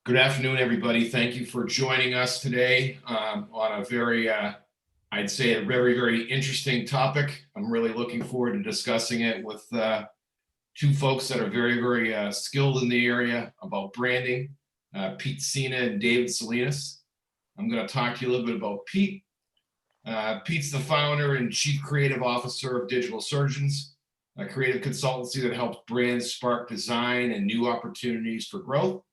Good afternoon, everybody. Thank you for joining us today on a very, I'd say, a very, very interesting topic. I'm really looking forward to discussing it with two folks that are very, very skilled in the area about branding, Pete Sina and David Salinas. I'm going to talk to you a little bit about Pete. Pete's the founder and chief creative officer of Digital Surgeons, a creative consultancy that helps brands spark design and new opportunities for growth.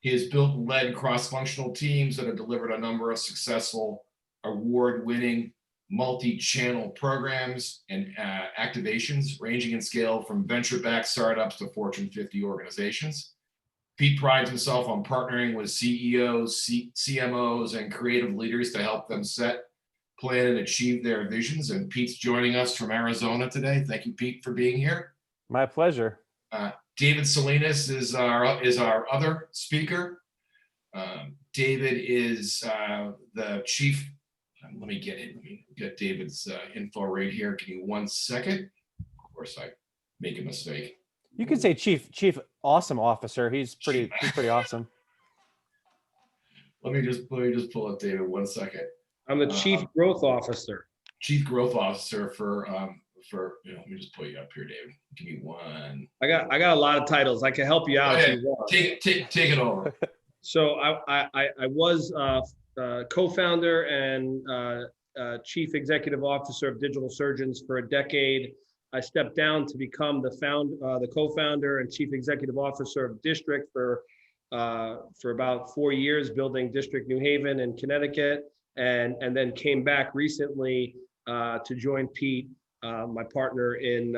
He has built and led cross-functional teams that have delivered a number of successful, award-winning, multi-channel programs and activations ranging in scale from venture-backed startups to Fortune 50 organizations. Pete prides himself on partnering with CEOs, CMOs, and creative leaders to help them set, plan, and achieve their visions. And Pete's joining us from Arizona today. Thank you, Pete, for being here. My pleasure. David Salinas is our other speaker. David is the chief. Let me get David's info right here. Give me 1 second. Of course, I make a mistake. You can say chief awesome officer. He's pretty awesome. Let me just pull up David 1 second. I'm the chief growth officer. Chief growth officer for let me just pull you up here, David. Give me one. I got a lot of titles. I can help you out. If you want. Take it over. So I was co-founder and chief executive officer of Digital Surgeons for a decade. I stepped down to become the co-founder and chief executive officer of District for about 4 years, building District New Haven in Connecticut, and then came back recently to join Pete, my partner in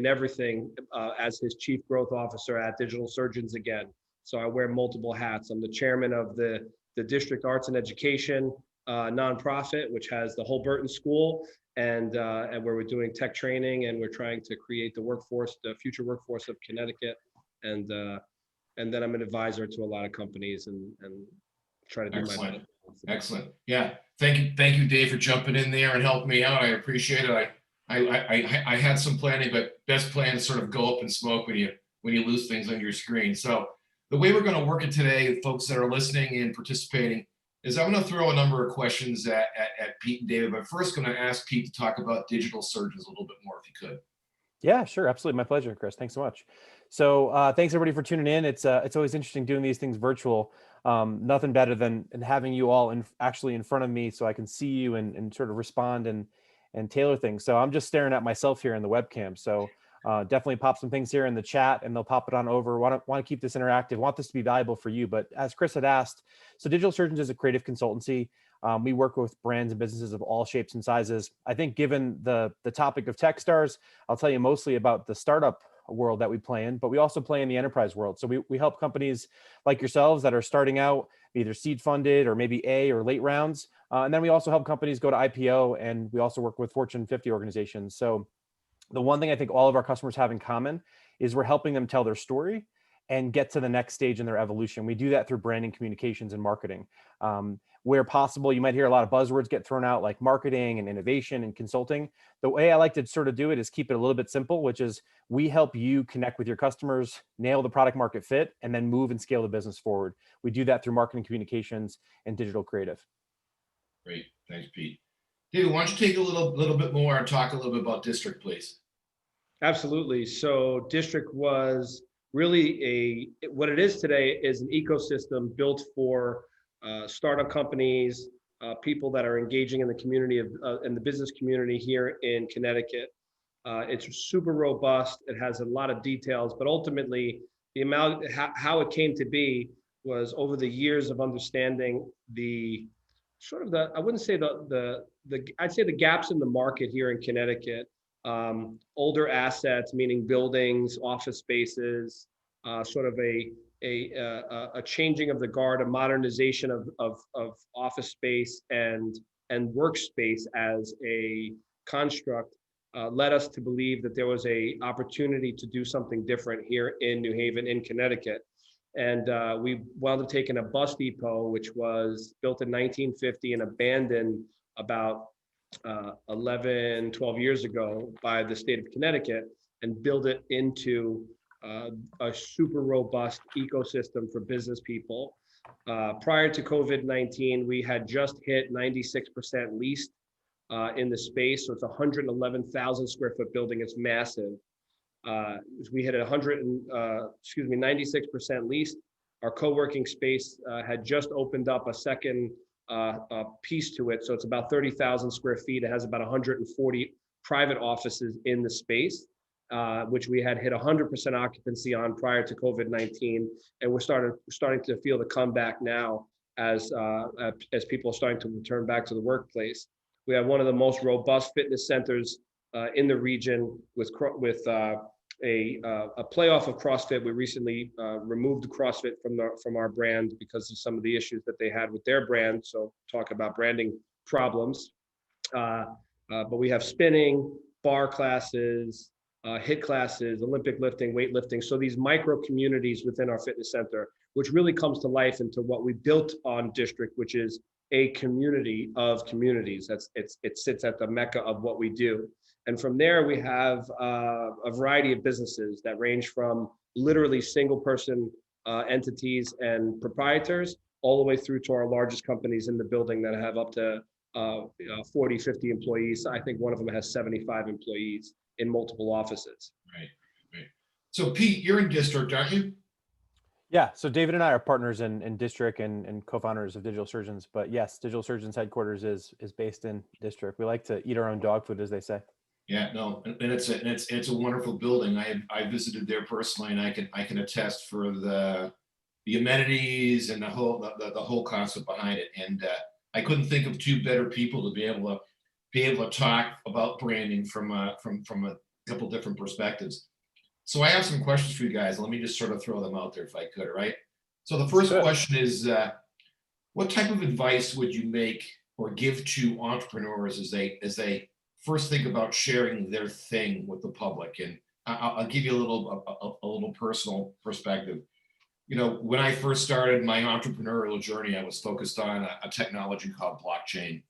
everything, as his chief growth officer at Digital Surgeons again. So I wear multiple hats. I'm the chairman of the District Arts and Education nonprofit, which has the Holberton School, and where we're doing tech training, and we're trying to create the future workforce of Connecticut. And then I'm an advisor to a lot of companies and try to do my best. Excellent. Yeah. Thank you, Dave, for jumping in there and helping me out. I appreciate it. I had some planning, but best plans sort of go up in smoke when you lose things on your screen. So the way we're going to work it today, folks that are listening and participating, is I'm going to throw a number of questions at Pete and David, but first going to ask Pete to talk about Digital Surgeons a little bit more, if you could. Yeah, sure. Absolutely. My pleasure, Chris. Thanks so much. So thanks everybody for tuning in. It's always interesting doing these things virtual. Nothing better than having you all actually in front of me so I can see you and sort of respond and tailor things. So I'm just staring at myself here in the webcam. So definitely pop some things here in the chat and they'll pop it on over. Want to keep this interactive, want this to be valuable for you. But as Chris had asked, so Digital Surgeons is a creative consultancy. We work with brands and businesses of all shapes and sizes. I think given the topic of Techstars, I'll tell you mostly about the startup world that we play in, but we also play in the enterprise world. So we help companies like yourselves that are starting out, either seed funded or maybe A or late rounds. And then we also help companies go to IPO, and we also work with Fortune 50 organizations. So the one thing I think all of our customers have in common is we're helping them tell their story and get to the next stage in their evolution. We do that through branding, communications, and marketing. Where possible, you might hear a lot of buzzwords get thrown out like marketing and innovation and consulting. The way I like to sort of do it is keep it a little bit simple, which is we help you connect with your customers, nail the product market fit, and then move and scale the business forward. We do that through marketing, communications, and digital creative. Great. Thanks, Pete. David, why don't you take a little bit more and talk a little bit about District, please? Absolutely. So District was really what it is today is an ecosystem built for startup companies, people that are engaging in the community in the business community here in Connecticut. It's super robust. It has a lot of details, but ultimately how it came to be was over the years of understanding I wouldn't say I'd say the gaps in the market here in Connecticut. Older assets, meaning buildings, office spaces, sort of a changing of the guard, a modernization of office space and workspace as a construct, led us to believe that there was a opportunity to do something different here in New Haven, in Connecticut. And we wound up taking a bus depot, which was built in 1950 and abandoned about 11, 12 years ago by the state of Connecticut, and build it into a super robust ecosystem for business people. Prior to COVID-19, we had just hit 96% leased in the space. So it's a 111,000 square foot building. It's massive. We hit 96% leased. Our co-working space had just opened up a second piece to it. So it's about 30,000 square feet. It has about 140 private offices in the space, which we had hit 100% occupancy on prior to COVID-19. And we're starting to feel the comeback now as people are starting to return back to the workplace. We have one of the most robust fitness centers in the region with a playoff of CrossFit. We recently removed CrossFit from our brand because of some of the issues that they had with their brand. So talk about branding problems. But we have spinning, bar classes, HIIT classes, Olympic lifting, weightlifting. So these micro communities within our fitness center, which really comes to life into what we built on District, which is a community of communities. It sits at the mecca of what we do. And from there, we have a variety of businesses that range from literally single person entities and proprietors, all the way through to our largest companies in the building that have up to 40, 50 employees. I think one of them has 75 employees in multiple offices. Right. So Pete, you're in District, aren't you? Yeah. So David and I are partners in District and co-founders of Digital Surgeons. But yes, Digital Surgeons headquarters is based in District. We like to eat our own dog food, as they say. Yeah, no, and it's a wonderful building. I visited there personally, and I can attest for the amenities and the whole concept behind it. And I couldn't think of two better people to be able to talk about branding from a couple different perspectives. So I have some questions for you guys. Let me just sort of throw them out there if I could. All right. So the first question is, what type of advice would you make or give to entrepreneurs as they first think about sharing their thing with the public? And I'll give you a little personal perspective. You know, when I first started my entrepreneurial journey, I was focused on a technology called blockchain.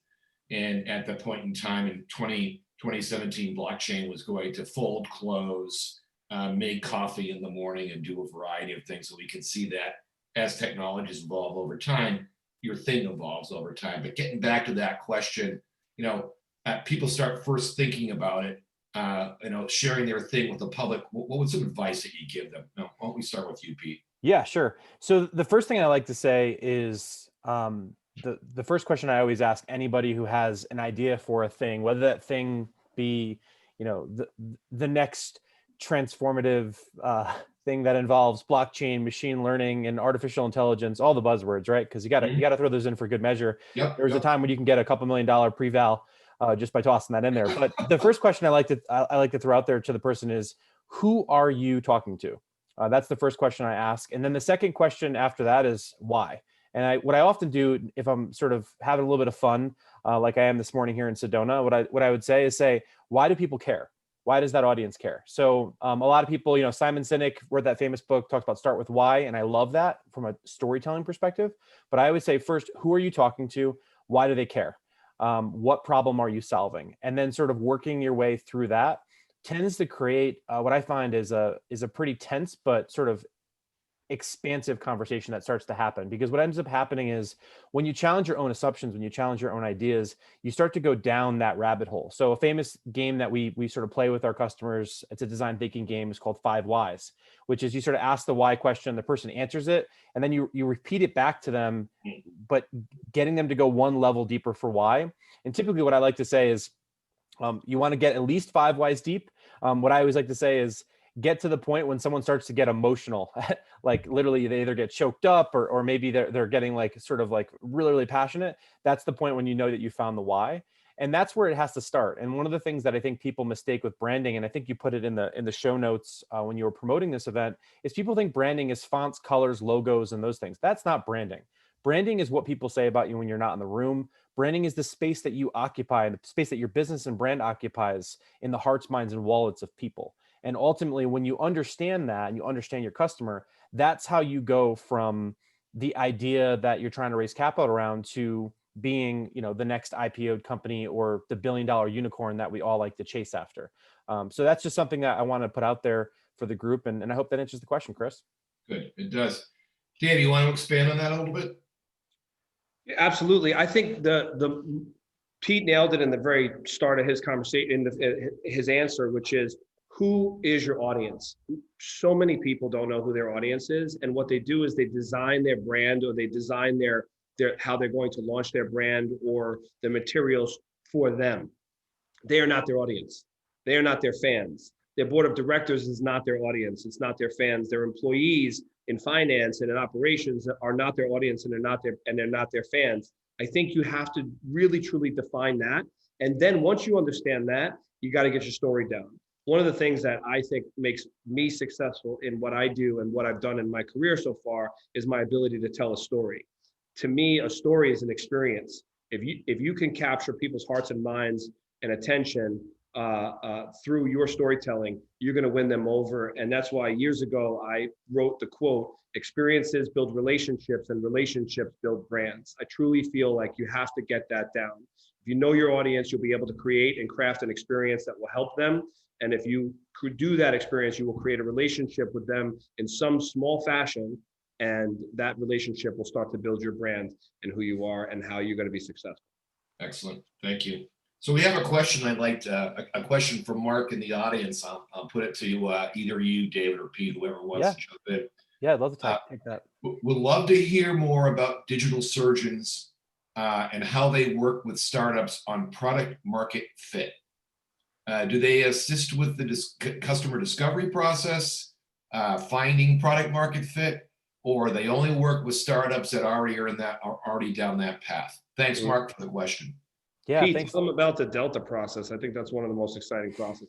And at that point in time in 2017, blockchain was going to fold, close, make coffee in the morning, and do a variety of things. So we can see that as technologies evolve over time, your thing evolves over time. But getting back to that question, you know, people start first thinking about it, sharing their thing with the public. What would some advice that you give them? Now, why don't we start with you, Pete? Yeah, sure. So the first thing I like to say is the first question I always ask anybody who has an idea for a thing, whether that thing be, the next transformative thing that involves blockchain, machine learning, and artificial intelligence, all the buzzwords, right? Because you got to throw those in for good measure. Yep. There was a time when you can get a couple $1 million pre-val just by tossing that in there. But the first question I like to throw out there to the person is, who are you talking to? That's the first question I ask. And then the second question after that is why? And what I often do, if I'm sort of having a little bit of fun, like I am this morning here in Sedona, what I would say is, why do people care? Why does that audience care? So a lot of people, Simon Sinek wrote that famous book, talks about start with why. And I love that from a storytelling perspective. But I would say first, who are you talking to? Why do they care? What problem are you solving? And then sort of working your way through that tends to create what I find is a pretty tense but sort of expansive conversation that starts to happen. Because what ends up happening is when you challenge your own assumptions, when you challenge your own ideas, you start to go down that rabbit hole. So a famous game that we sort of play with our customers, it's a design thinking game, is called 5 Whys, which is you sort of ask the why question, the person answers it, and then you repeat it back to them, but getting them to go one level deeper for why. And typically what I like to say is, you want to get at least 5 whys deep. What I always like to say is, get to the point when someone starts to get emotional, like literally they either get choked up or maybe they're getting like sort of like really, really passionate. That's the point when you know that you found the why. And that's where it has to start. And one of the things that I think people mistake with branding, and I think you put it in the show notes when you were promoting this event, is people think branding is fonts, colors, logos, and those things. That's not branding. Branding is what people say about you when you're not in the room. Branding is the space that you occupy and the space that your business and brand occupies in the hearts, minds, and wallets of people. And ultimately, when you understand that and you understand your customer, that's how you go from the idea that you're trying to raise capital around to being, the next IPO'd company or the $1 billion unicorn that we all like to chase after. So that's just something that I want to put out there for the group. And I hope that answers the question, Chris. Good, it does. Dave, you want to expand on that a little bit? Yeah, absolutely. I think the Pete nailed it in the very start of his conversation, in his answer, which is, who is your audience? So many people don't know who their audience is, and what they do is they design their brand, or they design their how they're going to launch their brand or the materials for them. They are not their audience. They are not their fans. Their board of directors is not their audience. It's not their fans. Their employees in finance and in operations are not their audience, and they're not their fans. I think you have to really truly define that. And then once you understand that, you got to get your story down. One of the things that I think makes me successful in what I do and what I've done in my career so far is my ability to tell a story. To me, a story is an experience. If you can capture people's hearts and minds and attention through your storytelling, you're going to win them over. And that's why years ago I wrote the quote, "Experiences build relationships and relationships build brands." I truly feel like you have to get that down. If you know your audience, you'll be able to create and craft an experience that will help them. And if you could do that experience, you will create a relationship with them in some small fashion. And that relationship will start to build your brand and who you are and how you're going to be successful. Excellent, thank you. So we have a question. I'd like to, a question from Mark in the audience. I'll put it to you, either you, David, or Pete, whoever wants to jump in. Yeah, I'd love to take that. Would love to hear more about digital surgeons and how they work with startups on product market fit. Do they assist with the customer discovery process, finding product market fit, or they only work with startups that already are already down that path? Thanks, Mark, for the question. Yeah, Pete, thanks. tell them about the Delta process. I think that's one of the most exciting processes.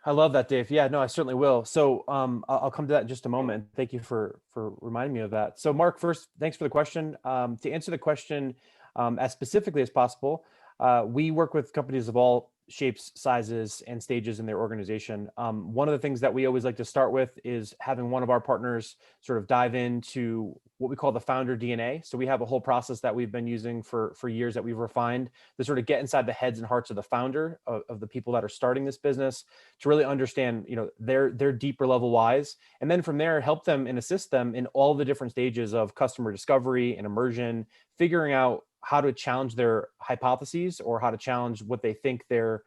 I love that, Dave. Yeah, no, I certainly will. So I'll come to that in just a moment. Thank you for reminding me of that. So Mark, first, thanks for the question. To answer the question as specifically as possible, we work with companies of all shapes, sizes, and stages in their organization. One of the things that we always like to start with is having one of our partners sort of dive into what we call the founder DNA. So we have a whole process that we've been using for years that we've refined to sort of get inside the heads and hearts of the founder, of the people that are starting this business, to really understand, their deeper level whys, and then from there help them and assist them in all the different stages of customer discovery and immersion, figuring out how to challenge their hypotheses or how to challenge what they think their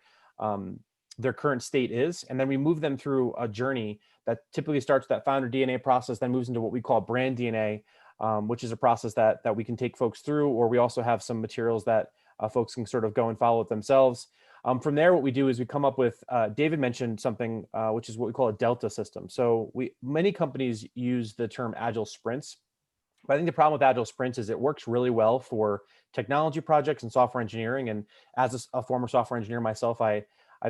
current state is. And then we move them through a journey that typically starts that founder DNA process, then moves into what we call brand DNA, which is a process that we can take folks through, or we also have some materials that folks can sort of go and follow it themselves. From there, what we do is we come up with, David mentioned something, which is what we call a Delta system. So many companies use the term agile sprints. But I think the problem with agile sprints is it works really well for technology projects and software engineering. And as a former software engineer myself, I've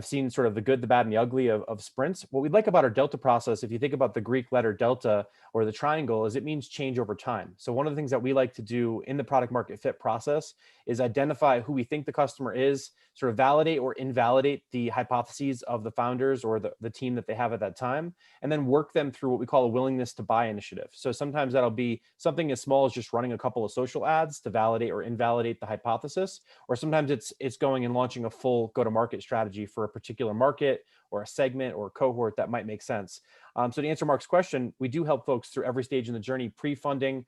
seen sort of the good, the bad, and the ugly of sprints. What we like about our Delta process, if you think about the Greek letter delta or the triangle, is it means change over time. So one of the things that we like to do in the product market fit process is identify who we think the customer is, sort of validate or invalidate the hypotheses of the founders or the team that they have at that time, and then work them through what we call a willingness to buy initiative. So sometimes that'll be something as small as just running a couple of social ads to validate or invalidate the hypothesis, or sometimes it's going and launching a full go-to-market strategy for a particular market or a segment or a cohort that might make sense. So to answer Mark's question, we do help folks through every stage in the journey, pre-funding.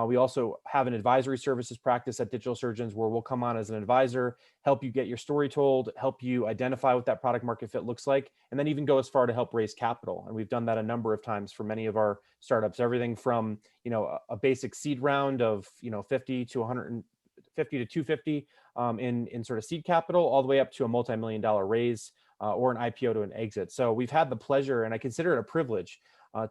We also have an advisory services practice at Digital Surgeons where we'll come on as an advisor, help you get your story told, help you identify what that product market fit looks like, and then even go as far to help raise capital. And we've done that a number of times for many of our startups, everything from, a basic seed round of, 50 to 150 to 250 in sort of seed capital, all the way up to a multi-million-dollar raise or an IPO to an exit. So we've had the pleasure, and I consider it a privilege,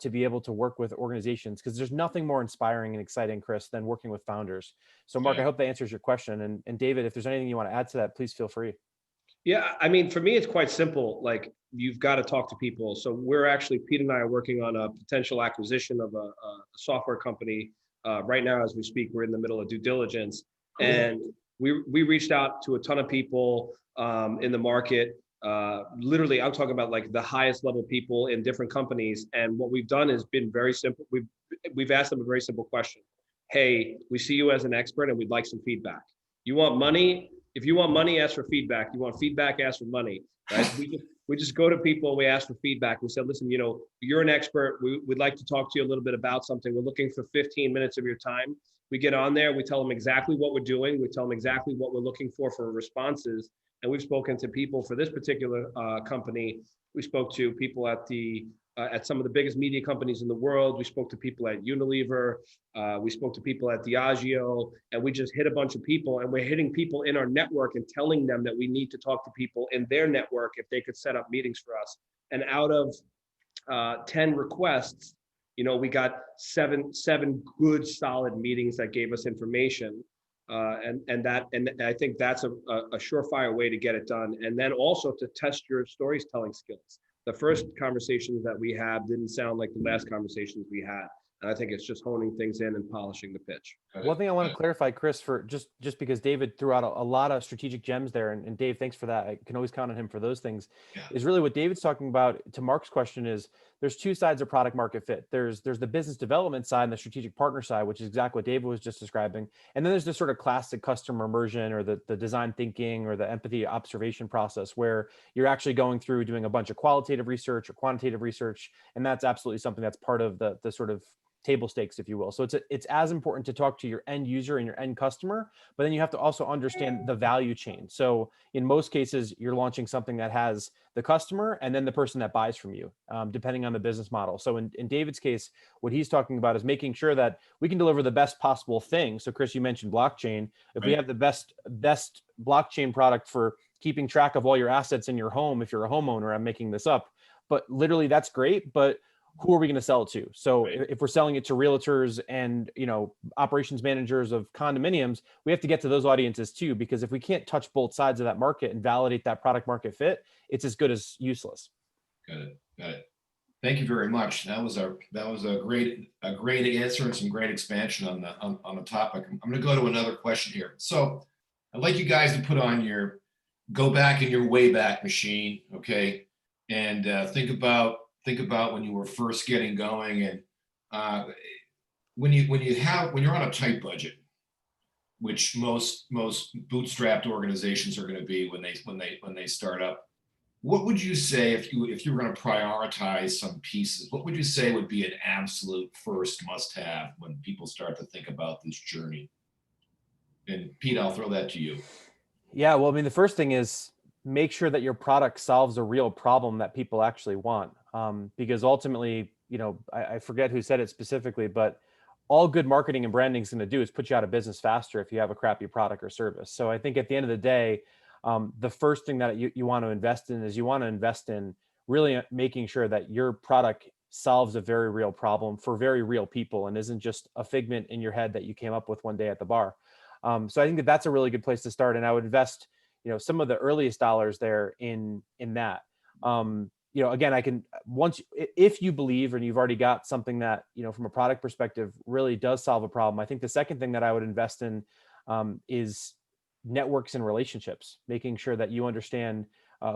to be able to work with organizations, because there's nothing more inspiring and exciting, Chris, than working with founders. So Mark, I hope that answers your question. And David, if there's anything you want to add to that, please feel free. Yeah, I mean, for me, it's quite simple. Like, you've got to talk to people. So Pete and I are working on a potential acquisition of a software company. Right now, as we speak, we're in the middle of due diligence. Cool. And we reached out to a ton of people in the market. Literally, I'm talking about like the highest level people in different companies. And what we've done has been very simple. We've asked them a very simple question. Hey, we see you as an expert and we'd like some feedback. You want money? If you want money, ask for feedback. You want feedback, ask for money. Right? we just go to people and we ask for feedback. We said, listen, you're an expert. We'd like to talk to you a little bit about something. We're looking for 15 minutes of your time. We get on there, we tell them exactly what we're doing. We tell them exactly what we're looking for responses. And we've spoken to people for this particular company. We spoke to people at some of the biggest media companies in the world. We spoke to people at Unilever. We spoke to people at Diageo, and we just hit a bunch of people, and we're hitting people in our network and telling them that we need to talk to people in their network if they could set up meetings for us. And out of 10 requests, we got seven good solid meetings that gave us information. And I think that's a surefire way to get it done. And then also to test your storytelling skills. The first conversations that we had didn't sound like the last conversations we had. And I think it's just honing things in and polishing the pitch. One thing I want to clarify, Chris, for just because David threw out a lot of strategic gems there, and Dave, thanks for that. I can always count on him for those things. Yeah. Is really what David's talking about. To Mark's question is, there's two sides of product market fit. There's the business development side and the strategic partner side, which is exactly what David was just describing. And then there's the sort of classic customer immersion, or the design thinking, or the empathy observation process, where you're actually going through doing a bunch of qualitative research or quantitative research, and that's absolutely something that's part of the sort of table stakes, if you will. So it's as important to talk to your end user and your end customer, but then you have to also understand the value chain. So in most cases, you're launching something that has the customer and then the person that buys from you, depending on the business model. So in David's case, what he's talking about is making sure that we can deliver the best possible thing. So Chris, you mentioned blockchain. If we have the best blockchain product for keeping track of all your assets in your home, if you're a homeowner, I'm making this up, but literally that's great. But who are we going to sell it to? So if we're selling it to realtors and, operations managers of condominiums, we have to get to those audiences too, because if we can't touch both sides of that market and validate that product market fit, it's as good as useless. Got it. Thank you very much. That was a great answer and some great expansion on the topic. I'm going to go to another question here. So I'd like you guys to put on go back in your Wayback Machine, okay, and think about when you were first getting going, and when you're on a tight budget, which most bootstrapped organizations are going to be when they start up. What would you say if you were going to prioritize some pieces? What would you say would be an absolute first must-have when people start to think about this journey? And Pete, I'll throw that to you. Yeah, well, I mean, the first thing is make sure that your product solves a real problem that people actually want. Because ultimately, I forget who said it specifically, but all good marketing and branding is going to do is put you out of business faster if you have a crappy product or service. So I think at the end of the day, the first thing that you want to invest in is you want to invest in really making sure that your product solves a very real problem for very real people and isn't just a figment in your head that you came up with one day at the bar. So I think that's a really good place to start. And I would invest, some of the earliest dollars there in that. Again, if you believe and you've already got something that, from a product perspective really does solve a problem. I think the second thing that I would invest in is networks and relationships, making sure that you understand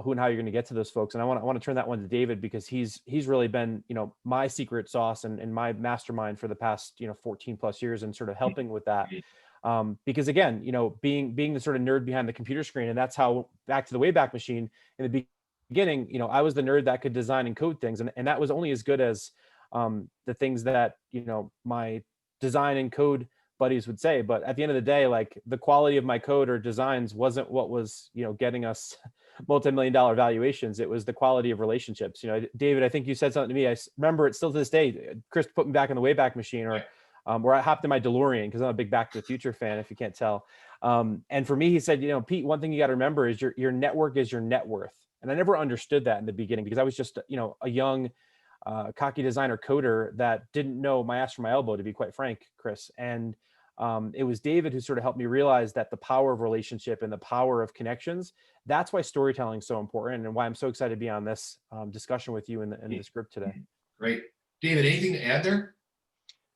who and how you're going to get to those folks. And I want to turn that one to David, because he's really been, my secret sauce and my mastermind for the past, 14 plus years, and sort of helping with that. Because again, being the sort of nerd behind the computer screen, and that's how, back to the Wayback Machine, in the beginning, I was the nerd that could design and code things, and that was only as good as the things that my design and code buddies would say. But at the end of the day, like, the quality of my code or designs wasn't what was getting us multi-million-dollar valuations. It was the quality of relationships. David, I think you said something to me. I remember it still to this day. Chris put me back in the Wayback Machine, or where I hopped in my DeLorean, because I'm a big Back to the Future fan, if you can't tell. And for me, he said, Pete, one thing you got to remember is your network is your net worth. And I never understood that in the beginning, because I was just, a young, cocky designer coder that didn't know my ass from my elbow, to be quite frank, Chris. And it was David who sort of helped me realize that the power of relationship and the power of connections, that's why storytelling is so important, and why I'm so excited to be on this discussion with you in this group today. Great. David, anything to add there?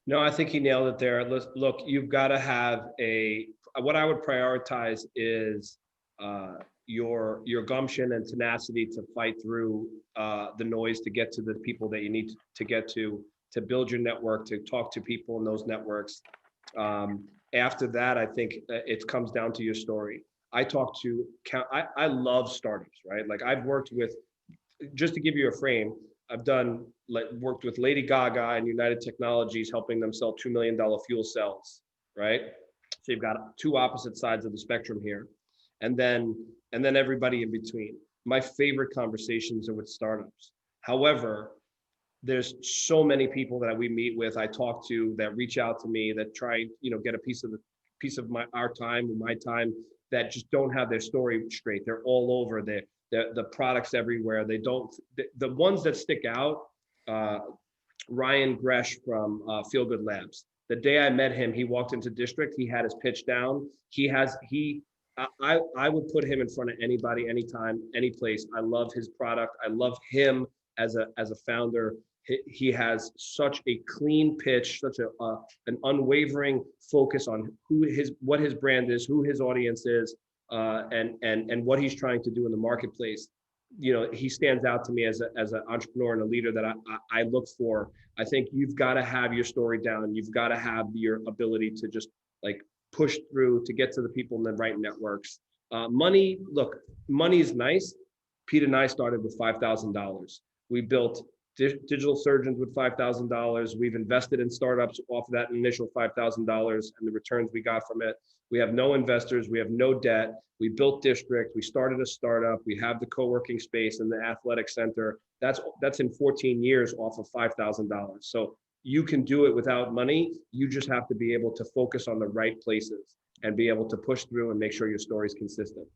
No, I think he nailed it there. Look, you've got to have what I would prioritize is your gumption and tenacity to fight through the noise to get to the people that you need to get to build your network, to talk to people in those networks. After that, I think it comes down to your story. I love startups, right? Like, I've worked with just to give you a frame, I've done like worked with Lady Gaga and United Technologies, helping them sell $2 million fuel cells, right? So you've got two opposite sides of the spectrum here. And then everybody in between. My favorite conversations are with startups. However, there's so many people that we meet with, I talk to, that reach out to me, that try, get a piece of our time or my time, that just don't have their story straight. They're all over. The products everywhere. They don't. The ones that stick out. Ryan Gresh from Feel Good Labs. The day I met him, he walked into district. He had his pitch down. I would put him in front of anybody, anytime, any place. I love his product. I love him as a founder. He has such a clean pitch, such an unwavering focus on what his brand is, who his audience is, and what he's trying to do in the marketplace. He stands out to me as an entrepreneur and a leader that I look for. I think you've got to have your story down. You've got to have your ability to just like push through to get to the people in the right networks. Money is nice. Pete and I started with $5,000. We built Digital Surgeons with $5,000. We've invested in startups off of that initial $5,000 and the returns we got from it. We have no investors. We have no debt. We built District. We started a startup. We have the co-working space and the athletic center. That's in 14 years off of $5,000. So you can do it without money. You just have to be able to focus on the right places and be able to push through and make sure your story is consistent.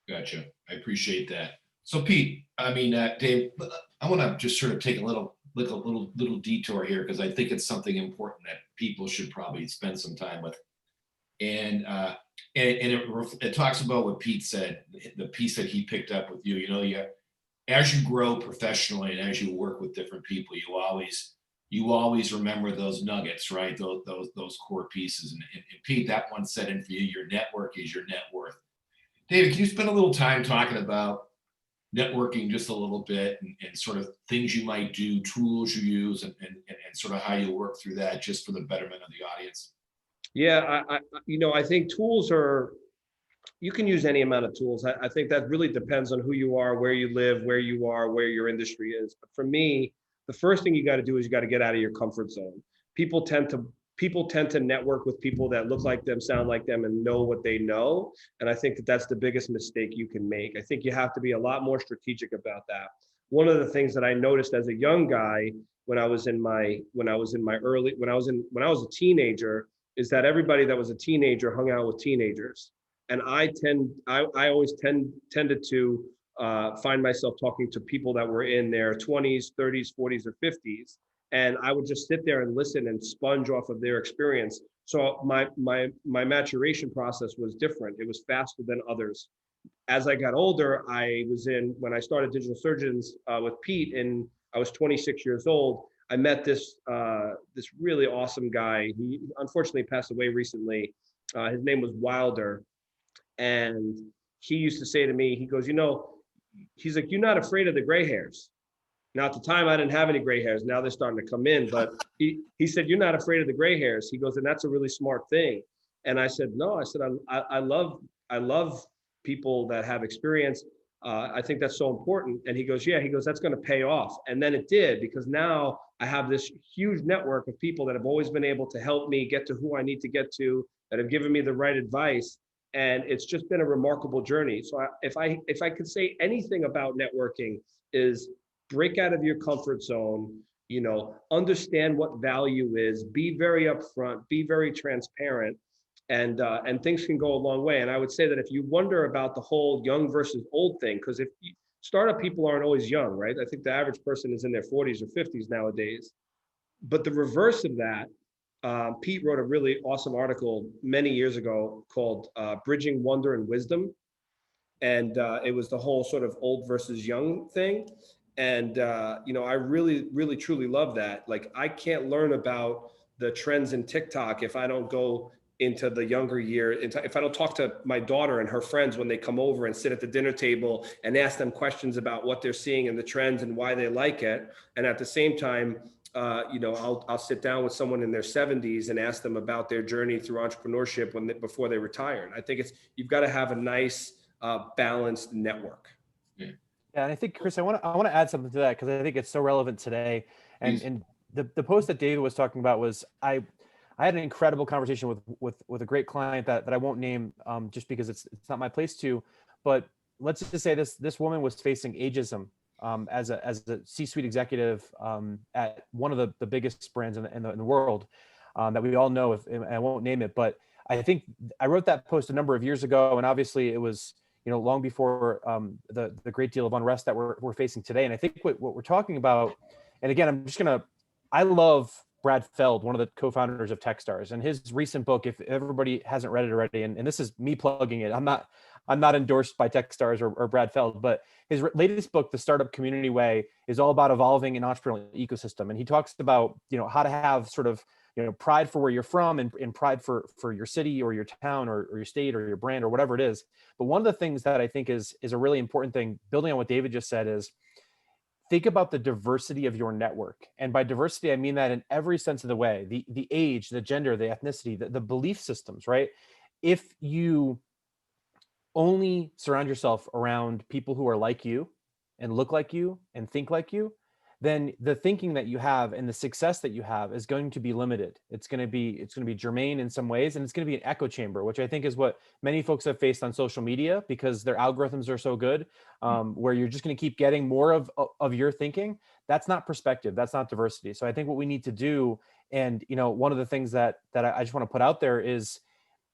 Gotcha. I appreciate that. So Pete, Dave, I want to just sort of take a little detour here because I think it's something important that people should probably spend some time with. And it talks about what Pete said, the piece that he picked up with you. As you grow professionally and as you work with different people, you always remember those nuggets, right? Those core pieces. And Pete, that one said in for you, your network is your net worth. David, can you spend a little time talking about networking just a little bit and sort of things you might do, tools you use, and sort of how you work through that just for the betterment of the audience? Yeah, I think tools you can use any amount of tools. I think that really depends on who you are, where you live, where you are, where your industry is. But for me, the first thing you got to do is you got to get out of your comfort zone. People tend to network with people that look like them, sound like them, and know what they know. And I think that's the biggest mistake you can make. I think you have to be a lot more strategic about that. One of the things that I noticed as a young guy when I was a teenager is that everybody that was a teenager hung out with teenagers. And I always tended to find myself talking to people that were in their 20s, 30s, 40s, or 50s. And I would just sit there and listen and sponge off of their experience. So my maturation process was different. It was faster than others. As I got older, when I started Digital Surgeons with Pete, and I was 26 years old, I met this really awesome guy. He unfortunately passed away recently. His name was Wilder. And he used to say to me, he goes, he's like, you're not afraid of the gray hairs. Now, at the time, I didn't have any gray hairs. Now they're starting to come in. But he said, you're not afraid of the gray hairs. He goes, and that's a really smart thing. And I said, no. I said, I love people that have experience. I think that's so important. And he goes, yeah. He goes, that's going to pay off. And then it did, because now I have this huge network of people that have always been able to help me get to who I need to get to, that have given me the right advice. And it's just been a remarkable journey. So if I could say anything about networking, is break out of your comfort zone, understand what value is, be very upfront, be very transparent, and things can go a long way. And I would say that if you wonder about the whole young versus old thing, because startup people aren't always young, right? I think the average person is in their 40s or 50s nowadays. But the reverse of that, Pete wrote a really awesome article many years ago called Bridging Wonder and Wisdom. And it was the whole sort of old versus young thing. And, I really, really, truly love that. Like, I can't learn about the trends in TikTok if I don't go into the younger year, if I don't talk to my daughter and her friends when they come over and sit at the dinner table and ask them questions about what they're seeing in the trends and why they like it. And at the same time, I'll sit down with someone in their 70s and ask them about their journey through entrepreneurship before they retired. I think you've got to have a nice balanced network. Yeah. Yeah, and I think Chris, I want to add something to that because I think it's so relevant today. And Please. and the post that David was talking about was I had an incredible conversation with a great client that I won't name just because it's not my place to, but let's just say this woman was facing ageism as a C-suite executive at one of the biggest brands in the world that we all know. If and I won't name it, but I think I wrote that post a number of years ago, and obviously it was long before the great deal of unrest that we're facing today. And I think what we're talking about, and again, I love Brad Feld, one of the co-founders of Techstars, and his recent book. If everybody hasn't read it already, and this is me plugging it, I'm not endorsed by Techstars or Brad Feld, but his latest book, The Startup Community Way, is all about evolving an entrepreneurial ecosystem. And he talks about how to have sort of pride for where you're from and pride for your city or your town or your state or your brand or whatever it is. But one of the things that I think is a really important thing, building on what David just said, is think about the diversity of your network. And by diversity, I mean that in every sense of the way, the age, the gender, the ethnicity, the belief systems, right? If you only surround yourself around people who are like you and look like you and think like you, then the thinking that you have and the success that you have is going to be limited. It's going to be germane in some ways, and it's going to be an echo chamber, which I think is what many folks have faced on social media because their algorithms are so good, where you're just going to keep getting more of your thinking. That's not perspective. That's not diversity. So I think what we need to do, and one of the things that I just want to put out there is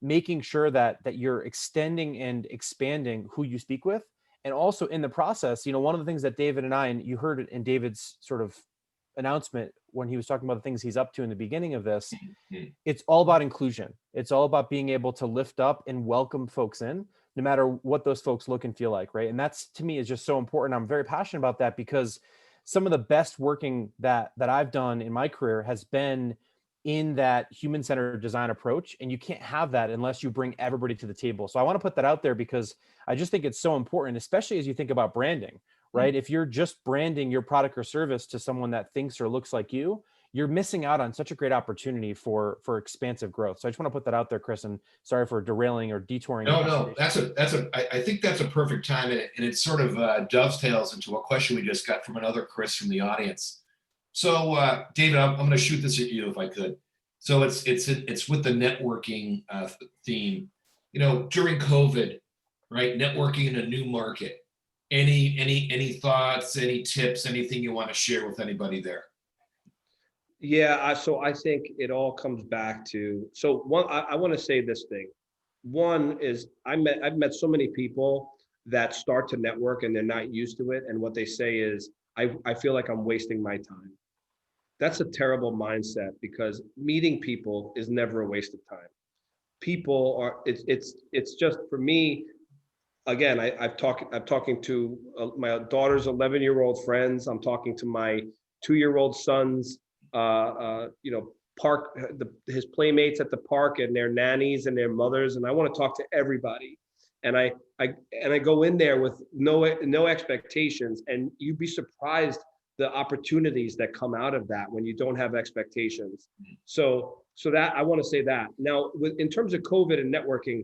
making sure that you're extending and expanding who you speak with. And also in the process, one of the things that David and I, and you heard it in David's sort of announcement when he was talking about the things he's up to in the beginning of this, Mhm. it's all about inclusion. It's all about being able to lift up and welcome folks in, no matter what those folks look and feel like, right? And that's, to me, is just so important. I'm very passionate about that because some of the best working that I've done in my career has been in that human-centered design approach, and you can't have that unless you bring everybody to the table. So I want to put that out there because I just think it's so important, especially as you think about branding, right? If you're just branding your product or service to someone that thinks or looks like you're missing out on such a great opportunity for expansive growth. So I just want to put that out there, Chris, and sorry for derailing or detouring the No, conversation. I think that's a perfect time, and it sort of dovetails into a question we just got from another Chris from the audience. So, David, I'm going to shoot this at you if I could. So it's with the networking theme. During COVID, right? Networking in a new market. Any thoughts, any tips, anything you want to share with anybody there? Yeah, so I think it all comes back to, so one, I want to say this thing. One is I've met so many people that start to network and they're not used to it. And what they say is, I feel like I'm wasting my time. That's a terrible mindset because meeting people is never a waste of time. People are, it's just for me, again, I'm talking to my daughter's 11-year-old friends. I'm talking to my 2-year-old son's, park, his playmates at the park and their nannies and their mothers. And I want to talk to everybody. And I go in there with no expectations, and you'd be surprised the opportunities that come out of that when you don't have expectations. So that I want to say that. Now, in terms of COVID and networking,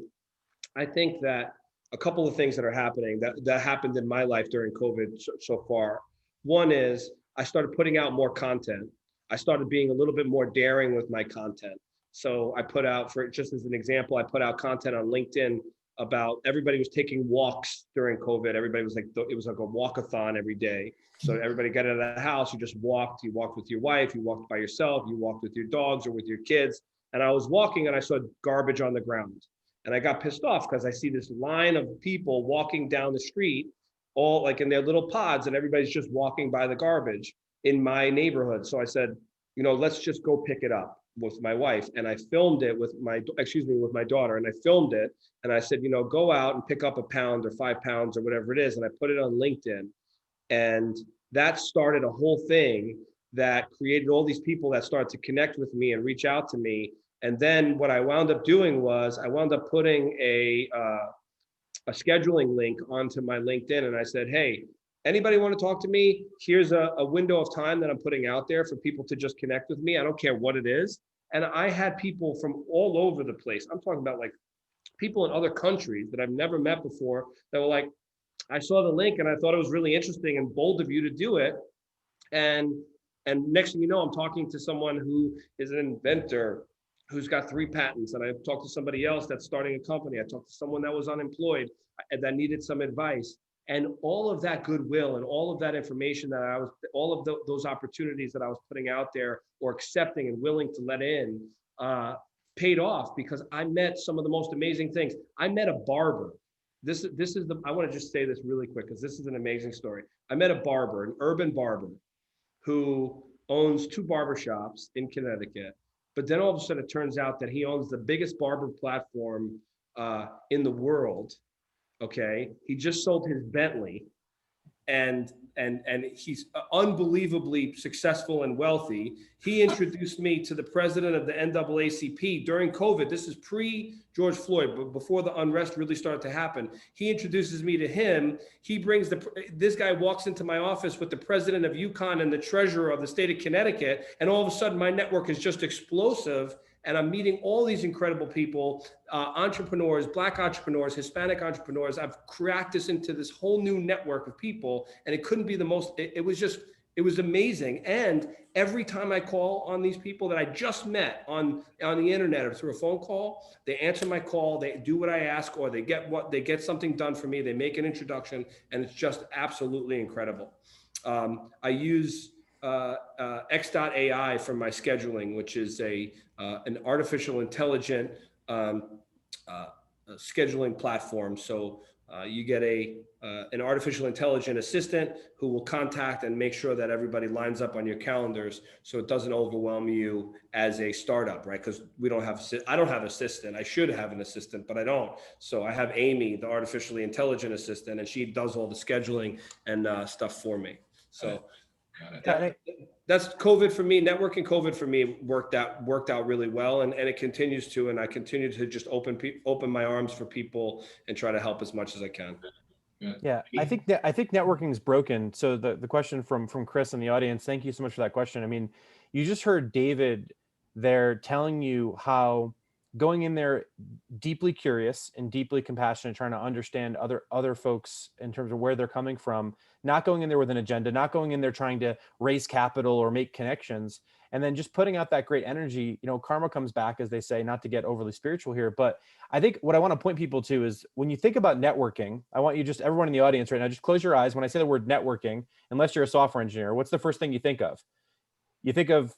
I think that a couple of things that are happening that happened in my life during COVID so far. One is I started putting out more content. I started being a little bit more daring with my content. So I put out, for just as an example, I put out content on LinkedIn about everybody was taking walks during COVID. Everybody was like, it was like a walkathon every day. So everybody got out of the house, you just walked, you walked with your wife, you walked by yourself, you walked with your dogs or with your kids. And I was walking and I saw garbage on the ground. And I got pissed off because I see this line of people walking down the street, all like in their little pods, and everybody's just walking by the garbage in my neighborhood. So I said, let's just go pick it up with my wife. And I filmed it with with my daughter. And I filmed it. And I said, go out and pick up a pound or 5 pounds or whatever it is. And I put it on LinkedIn. And that started a whole thing that created all these people that started to connect with me and reach out to me. And then what I wound up doing was I wound up putting a scheduling link onto my LinkedIn. And I said, hey, anybody want to talk to me? Here's a window of time that I'm putting out there for people to just connect with me. I don't care what it is. And I had people from all over the place. I'm talking about like people in other countries that I've never met before that were like, I saw the link and I thought it was really interesting and bold of you to do it. And next thing you know, I'm talking to someone who is an inventor who's got 3 patents. And I talked to somebody else that's starting a company. I talked to someone that was unemployed and that needed some advice. And all of that goodwill and all of that information that I was, all of those opportunities that I was putting out there or accepting and willing to let in, paid off because I met some of the most amazing things. I met a barber. This is I want to just say this really quick because this is an amazing story. I met a barber, an urban barber, who owns 2 barbershops in Connecticut. But then all of a sudden it turns out that he owns the biggest barber platform in the world. Okay. He just sold his Bentley and he's unbelievably successful and wealthy. He introduced me to the president of the NAACP during COVID. This is pre George Floyd, but before the unrest really started to happen. He introduces me to him. He brings this guy walks into my office with the president of UConn and the treasurer of the state of Connecticut, and all of a sudden my network is just explosive. And I'm meeting all these incredible people, entrepreneurs, Black entrepreneurs, Hispanic entrepreneurs. I've cracked this into this whole new network of people, and it couldn't be the most, it was amazing. And every time I call on these people that I just met on the internet or through a phone call, they answer my call, they do what I ask, or they get something done for me, they make an introduction, and it's just absolutely incredible. I use X.AI for my scheduling, which is an artificial intelligent scheduling platform. So you get an artificial intelligent assistant who will contact and make sure that everybody lines up on your calendars, so it doesn't overwhelm you as a startup, right? Because I don't have an assistant. I should have an assistant, but I don't. So I have Amy, the artificially intelligent assistant, and she does all the scheduling and stuff for me. So. That's COVID for me. Networking COVID for me worked out really well, and it continues to. And I continue to just open my arms for people and try to help as much as I can. Yeah, I think networking is broken. So the question from Chris in the audience. Thank you so much for that question. I mean, you just heard David there telling you how going in there deeply curious and deeply compassionate, trying to understand other folks in terms of where they're coming from, not going in there with an agenda, not going in there trying to raise capital or make connections, and then just putting out that great energy. You know, karma comes back, as they say, not to get overly spiritual here, but I think what I want to point people to is when you think about networking, I want you just, everyone in the audience right now, just close your eyes. When I say the word networking, unless you're a software engineer, what's the first thing you think of? You think of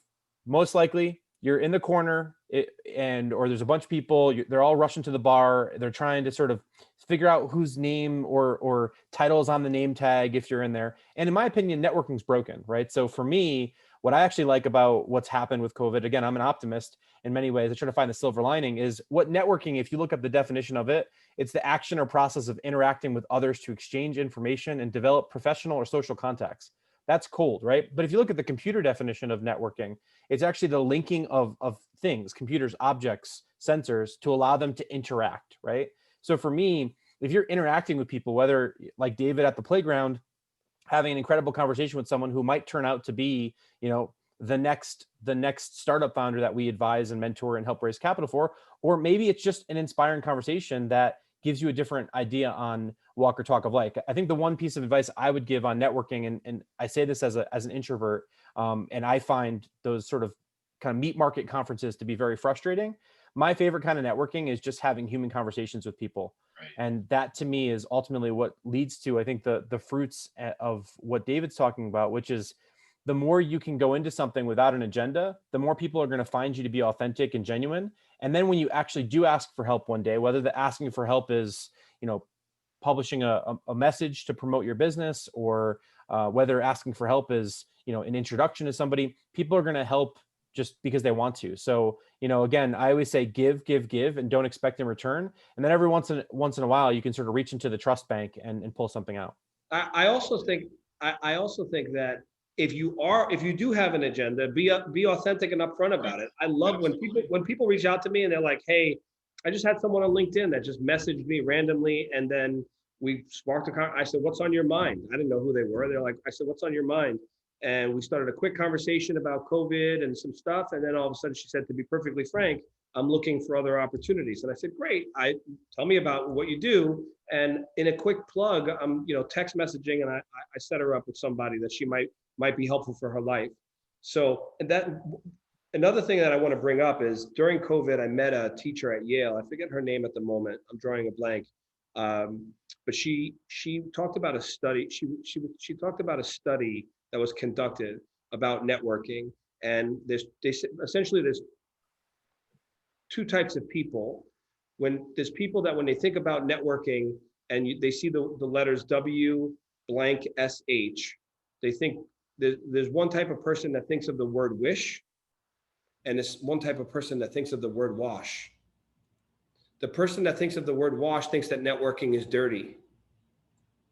most likely you're in the corner or there's a bunch of people, they're all rushing to the bar. They're trying to sort of figure out whose name or title is on the name tag if you're in there. And in my opinion, networking's broken, right? So for me, what I actually like about what's happened with COVID, again, I'm an optimist in many ways. I try to find the silver lining is what networking, if you look up the definition of it, it's the action or process of interacting with others to exchange information and develop professional or social contacts. That's cold, right? But if you look at the computer definition of networking, it's actually the linking of things, computers, objects, sensors, to allow them to interact, right? So for me, if you're interacting with people, whether like David at the playground, having an incredible conversation with someone who might turn out to be, you know, the next startup founder that we advise and mentor and help raise capital for, or maybe it's just an inspiring conversation that gives you a different idea on walk or talk of life. I think the one piece of advice I would give on networking, and I say this as an introvert, and I find those sort of kind of meat market conferences to be very frustrating. My favorite kind of networking is just having human conversations with people. Right. And that to me is ultimately what leads to, I think, the fruits of what David's talking about, which is the more you can go into something without an agenda, the more people are going to find you to be authentic and genuine. And then when you actually do ask for help one day, whether the asking for help is, you know, publishing a message to promote your business, or whether asking for help is, you know, an introduction to somebody, people are going to help just because they want to. So, you know, again, I always say give, and don't expect in return. And then every once in a while, you can sort of reach into the trust bank and pull something out. I also think that if you do have an agenda, be authentic and upfront about it. I love when people reach out to me and they're like, hey, I just had someone on LinkedIn that just messaged me randomly, and then we sparked a conversation. I said, what's on your mind? I didn't know who they were. They're like, I said, what's on your mind? And we started a quick conversation about COVID and some stuff. And then all of a sudden she said, to be perfectly frank, I'm looking for other opportunities. And I said, great. Tell me about what you do. And in a quick plug, I'm, text messaging, and I set her up with somebody that she might be helpful for her life. So, and that, another thing that I want to bring up is during COVID, I met a teacher at Yale. I forget her name at the moment. I'm drawing a blank. But she talked about a study. She talked about a study that was conducted about networking. And essentially there's two types of people. When there's people that when they think about networking and they see the letters W blank SH, they think there's one type of person that thinks of the word wish, and there's one type of person that thinks of the word wash. The person that thinks of the word wash thinks that networking is dirty,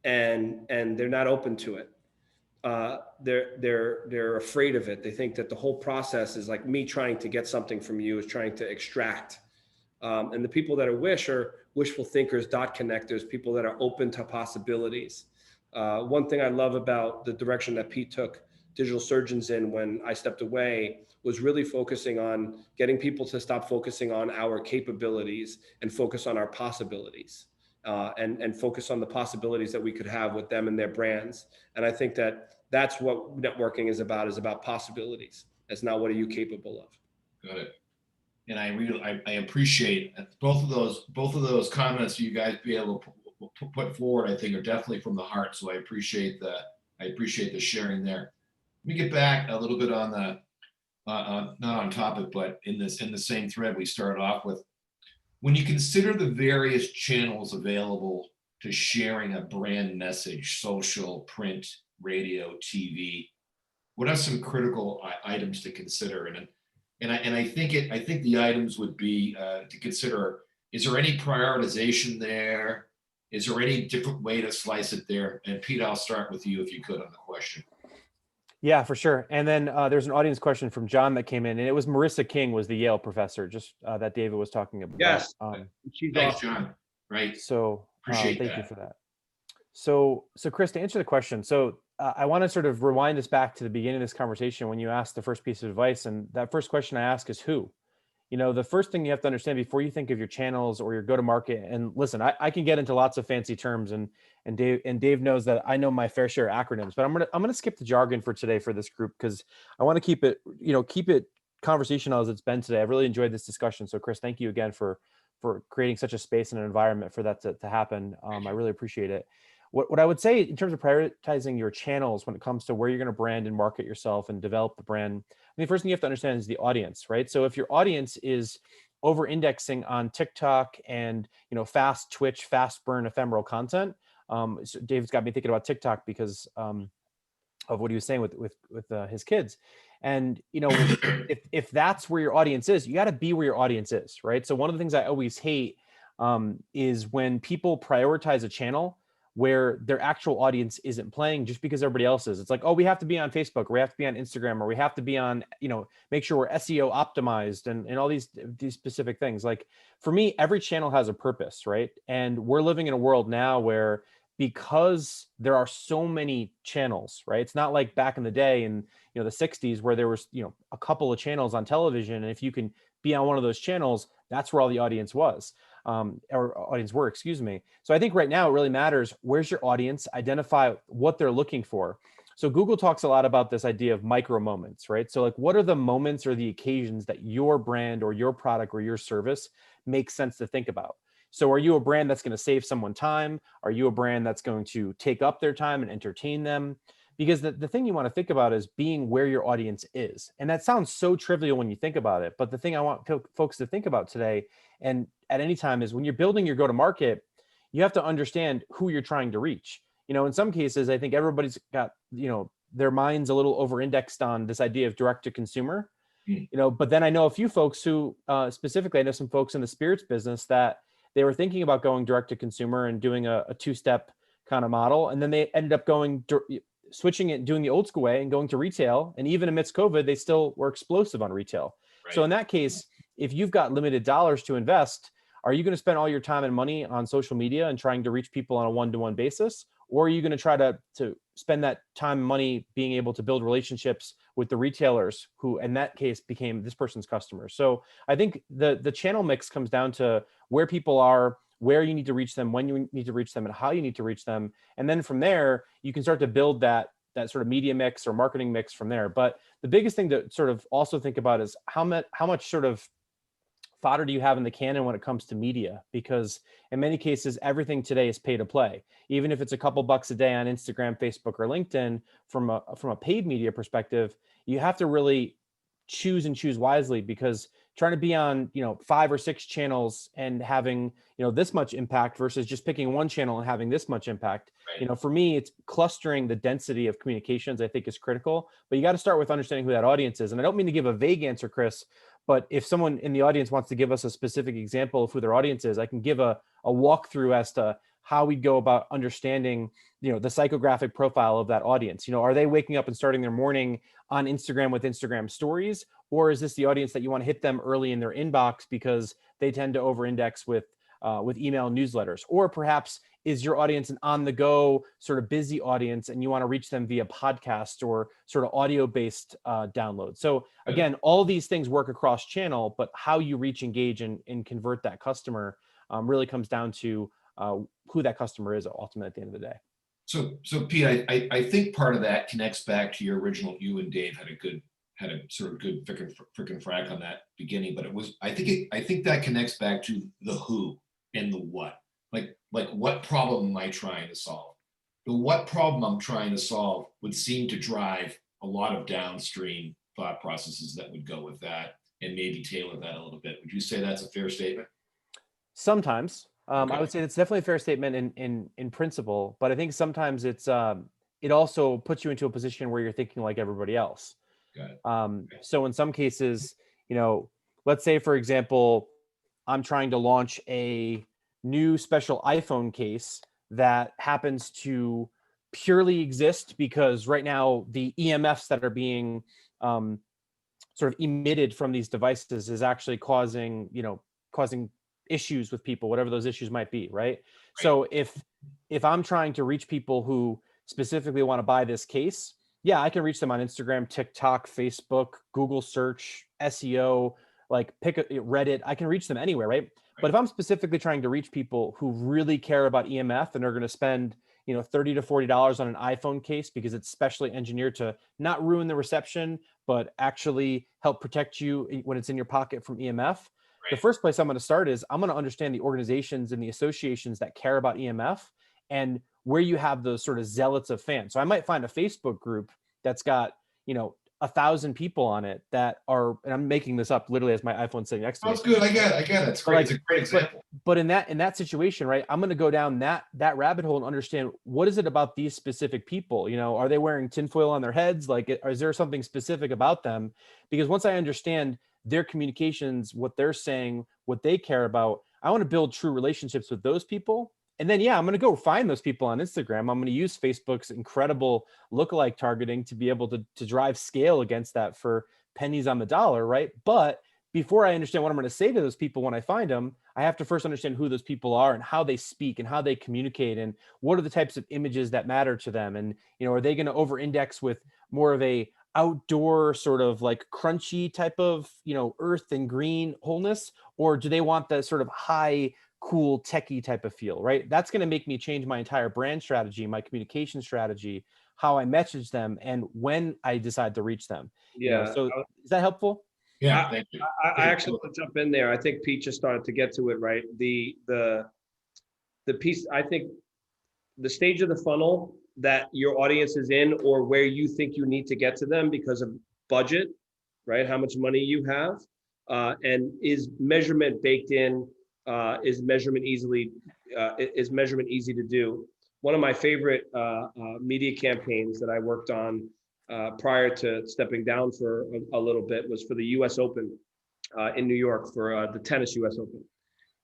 and they're not open to it. They're afraid of it. They think that the whole process is like me trying to get something from you, is trying to extract. And the people that are wishful thinkers, dot connectors, people that are open to possibilities. One thing I love about the direction that Pete took Digital Surgeons in when I stepped away was really focusing on getting people to stop focusing on our capabilities and focus on our possibilities, and focus on the possibilities that we could have with them and their brands. And I think that that's what networking is about possibilities. It's not what are you capable of. Got it. And I appreciate both of those comments you guys be able to put forward. I think are definitely from the heart. So I appreciate the sharing there. Let me get back a little bit on the not on topic, but in the same thread we started off with. When you consider the various channels available to sharing a brand message, social, print, radio, TV, what are some critical items to consider? And I think the items would be to consider: is there any prioritization there? Is there any different way to slice it there? And Pete, I'll start with you if you could on the question. Yeah, for sure. And then there's an audience question from John that came in, and it was Marissa King was the Yale professor, just that David was talking about. Yes. Thanks, John. Right. So Appreciate thank that. you for that. So Chris, to answer the question, so I want to sort of rewind us back to the beginning of this conversation when you asked the first piece of advice, and that first question I ask is who? The first thing you have to understand before you think of your channels or your go-to-market, and listen, I can get into lots of fancy terms, and Dave knows that I know my fair share of acronyms, but I'm gonna skip the jargon for today for this group because I want to keep it conversational as it's been today. I've really enjoyed this discussion. So Chris, thank you again for creating such a space and an environment for that to happen. I really appreciate it. What I would say in terms of prioritizing your channels when it comes to where you're going to brand and market yourself and develop the brand, the first thing you have to understand is the audience, right? So if your audience is over-indexing on TikTok and fast twitch, fast burn, ephemeral content, so David's got me thinking about TikTok because of what he was saying with his kids, and if that's where your audience is, you got to be where your audience is, right? So one of the things I always hate is when people prioritize a channel where their actual audience isn't playing just because everybody else is. It's like, oh, we have to be on Facebook, or we have to be on Instagram, or we have to be on, make sure we're SEO optimized and all these specific things. Like for me, every channel has a purpose, right? And we're living in a world now where because there are so many channels, right? It's not like back in the day in the 60s where there was a couple of channels on television, and if you can be on one of those channels, that's where all the audience was. Or audience were, excuse me. So I think right now it really matters, where's your audience, identify what they're looking for. So Google talks a lot about this idea of micro moments, right? So like, what are the moments or the occasions that your brand or your product or your service makes sense to think about? So are you a brand that's going to save someone time? Are you a brand that's going to take up their time and entertain them? Because the thing you want to think about is being where your audience is. And that sounds so trivial when you think about it. But the thing I want folks to think about today and at any time is when you're building your go-to-market, you have to understand who you're trying to reach. In some cases, I think everybody's got, their minds a little over-indexed on this idea of direct to consumer, but then I know a few folks who specifically, I know some folks in the spirits business that they were thinking about going direct to consumer and doing a two-step kind of model. And then they ended up switching it, doing the old school way and going to retail. And even amidst COVID, they still were explosive on retail. Right. So in that case, if you've got limited dollars to invest, are you going to spend all your time and money on social media and trying to reach people on a one-to-one basis? Or are you going to try to spend that time and money being able to build relationships with the retailers who in that case became this person's customers. So I think the channel mix comes down to where people are, where you need to reach them, when you need to reach them, and how you need to reach them. And then from there, you can start to build that sort of media mix or marketing mix from there. But the biggest thing to sort of also think about is how much sort of fodder do you have in the cannon when it comes to media? Because in many cases, everything today is pay to play. Even if it's a couple bucks a day on Instagram, Facebook, or LinkedIn, from a paid media perspective, you have to really choose wisely, because trying to be on 5 or 6 channels and having this much impact versus just picking one channel and having this much impact, Right. for me, it's clustering the density of communications, I think, is critical. But you got to start with understanding who that audience is. And I don't mean to give a vague answer, Chris, but if someone in the audience wants to give us a specific example of who their audience is, I can give a walkthrough as to how we go about understanding the psychographic profile of that audience. Are they waking up and starting their morning on Instagram with Instagram stories, or is this the audience that you want to hit them early in their inbox because they tend to over-index with email newsletters? Or perhaps is your audience an on-the-go sort of busy audience and you want to reach them via podcast or sort of audio-based download? So again, all these things work across channel, but how you reach, engage, and convert that customer really comes down to who that customer is ultimately at the end of the day. So Pete, I think part of that connects back to your original. You and Dave had a sort of good frickin' frack on that beginning, but I think that connects back to the who and the what. Like what problem am I trying to solve? The what problem I'm trying to solve would seem to drive a lot of downstream thought processes that would go with that, and maybe tailor that a little bit. Would you say that's a fair statement? Sometimes. Okay. I would say that's definitely a fair statement in principle, but I think sometimes it also puts you into a position where you're thinking like everybody else. Got it. So in some cases, let's say, for example, I'm trying to launch a new special iPhone case that happens to purely exist because right now the EMFs that are being sort of emitted from these devices is actually causing issues with people, whatever those issues might be, right? So if I'm trying to reach people who specifically want to buy this case, yeah, I can reach them on Instagram, TikTok, Facebook, Google search, SEO, like pick a Reddit. I can reach them anywhere, right? But if I'm specifically trying to reach people who really care about EMF and are going to spend $30 to $40 on an iPhone case because it's specially engineered to not ruin the reception, but actually help protect you when it's in your pocket from EMF, the first place I'm going to start is I'm going to understand the organizations and the associations that care about EMF and where you have those sort of zealots of fans. So I might find a Facebook group that's got 1,000 people on it that are, and I'm making this up literally as my iPhone sitting next to me. That's good. I get it. It's great. It's a great example. But in that situation, right, I'm going to go down that rabbit hole and understand what is it about these specific people. Are they wearing tinfoil on their heads? Like, is there something specific about them? Because once I understand their communications, what they're saying, what they care about, I want to build true relationships with those people. And then, I'm going to go find those people on Instagram. I'm going to use Facebook's incredible lookalike targeting to be able to drive scale against that for pennies on the dollar, right? But before I understand what I'm going to say to those people when I find them, I have to first understand who those people are and how they speak and how they communicate and what are the types of images that matter to them. And, are they going to over-index with more of a outdoor sort of like crunchy type of, earth and green wholeness, or do they want the sort of high, cool, techie type of feel, right? That's going to make me change my entire brand strategy, my communication strategy, how I message them, and when I decide to reach them. Yeah. So is that helpful? Yeah, thank you. I actually want to jump in there. I think Pete just started to get to it, right? The piece, I think the stage of the funnel that your audience is in, or where you think you need to get to them because of budget, right? How much money you have, and is measurement baked in? Is measurement easy to do? One of my favorite media campaigns that I worked on prior to stepping down for a little bit was for the U.S. Open in New York, for the tennis U.S. Open,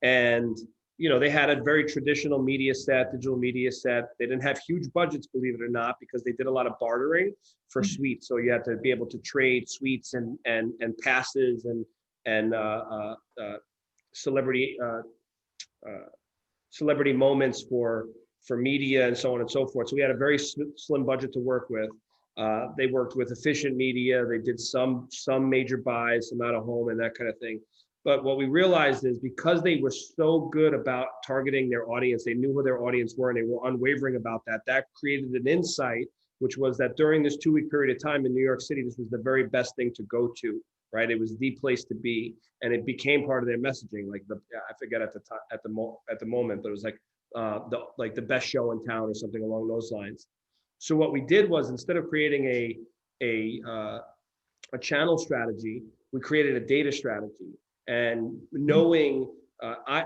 and they had a very traditional media set, digital media set. They didn't have huge budgets, believe it or not, because they did a lot of bartering for suites. So you had to be able to trade suites and passes and celebrity moments for media and so on and so forth. So we had a very slim budget to work with. They worked with Efficient Media. They did some major buys, some out of home and that kind of thing. But what we realized is because they were so good about targeting their audience, they knew who their audience were and they were unwavering about that. That created an insight, which was that during this 2-week period of time in New York City, this was the very best thing to go to, right? It was the place to be, and it became part of their messaging. Like I forget at the time, at the moment, but it was like the best show in town or something along those lines. So what we did was, instead of creating a channel strategy, we created a data strategy. And knowing, I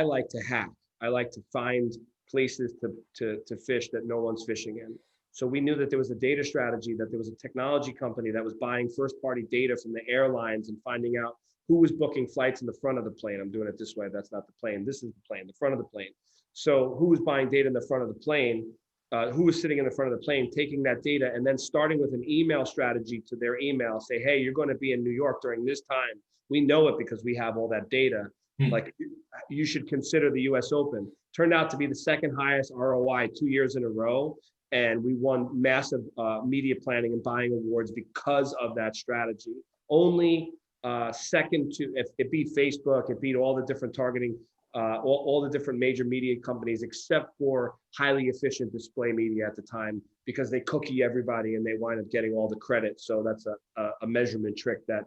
like to hack. I like to find places to fish that no one's fishing in. So we knew that there was a data strategy, that there was a technology company that was buying first-party data from the airlines and finding out who was booking flights in the front of the plane. I'm doing it this way. That's not the plane. This is the plane, the front of the plane. So who was buying data in the front of the plane? Who was sitting in the front of the plane, taking that data and then starting with an email strategy to their email, say, hey, you're going to be in New York during this time. We know it because we have all that data. Like, you should consider the US Open. Turned out to be the second highest ROI 2 years in a row. And we won massive media planning and buying awards because of that strategy. Only second to, if it beat Facebook, it beat all the different targeting, all the different major media companies, except for highly efficient display media at the time, because they cookie everybody and they wind up getting all the credit. So that's a measurement trick that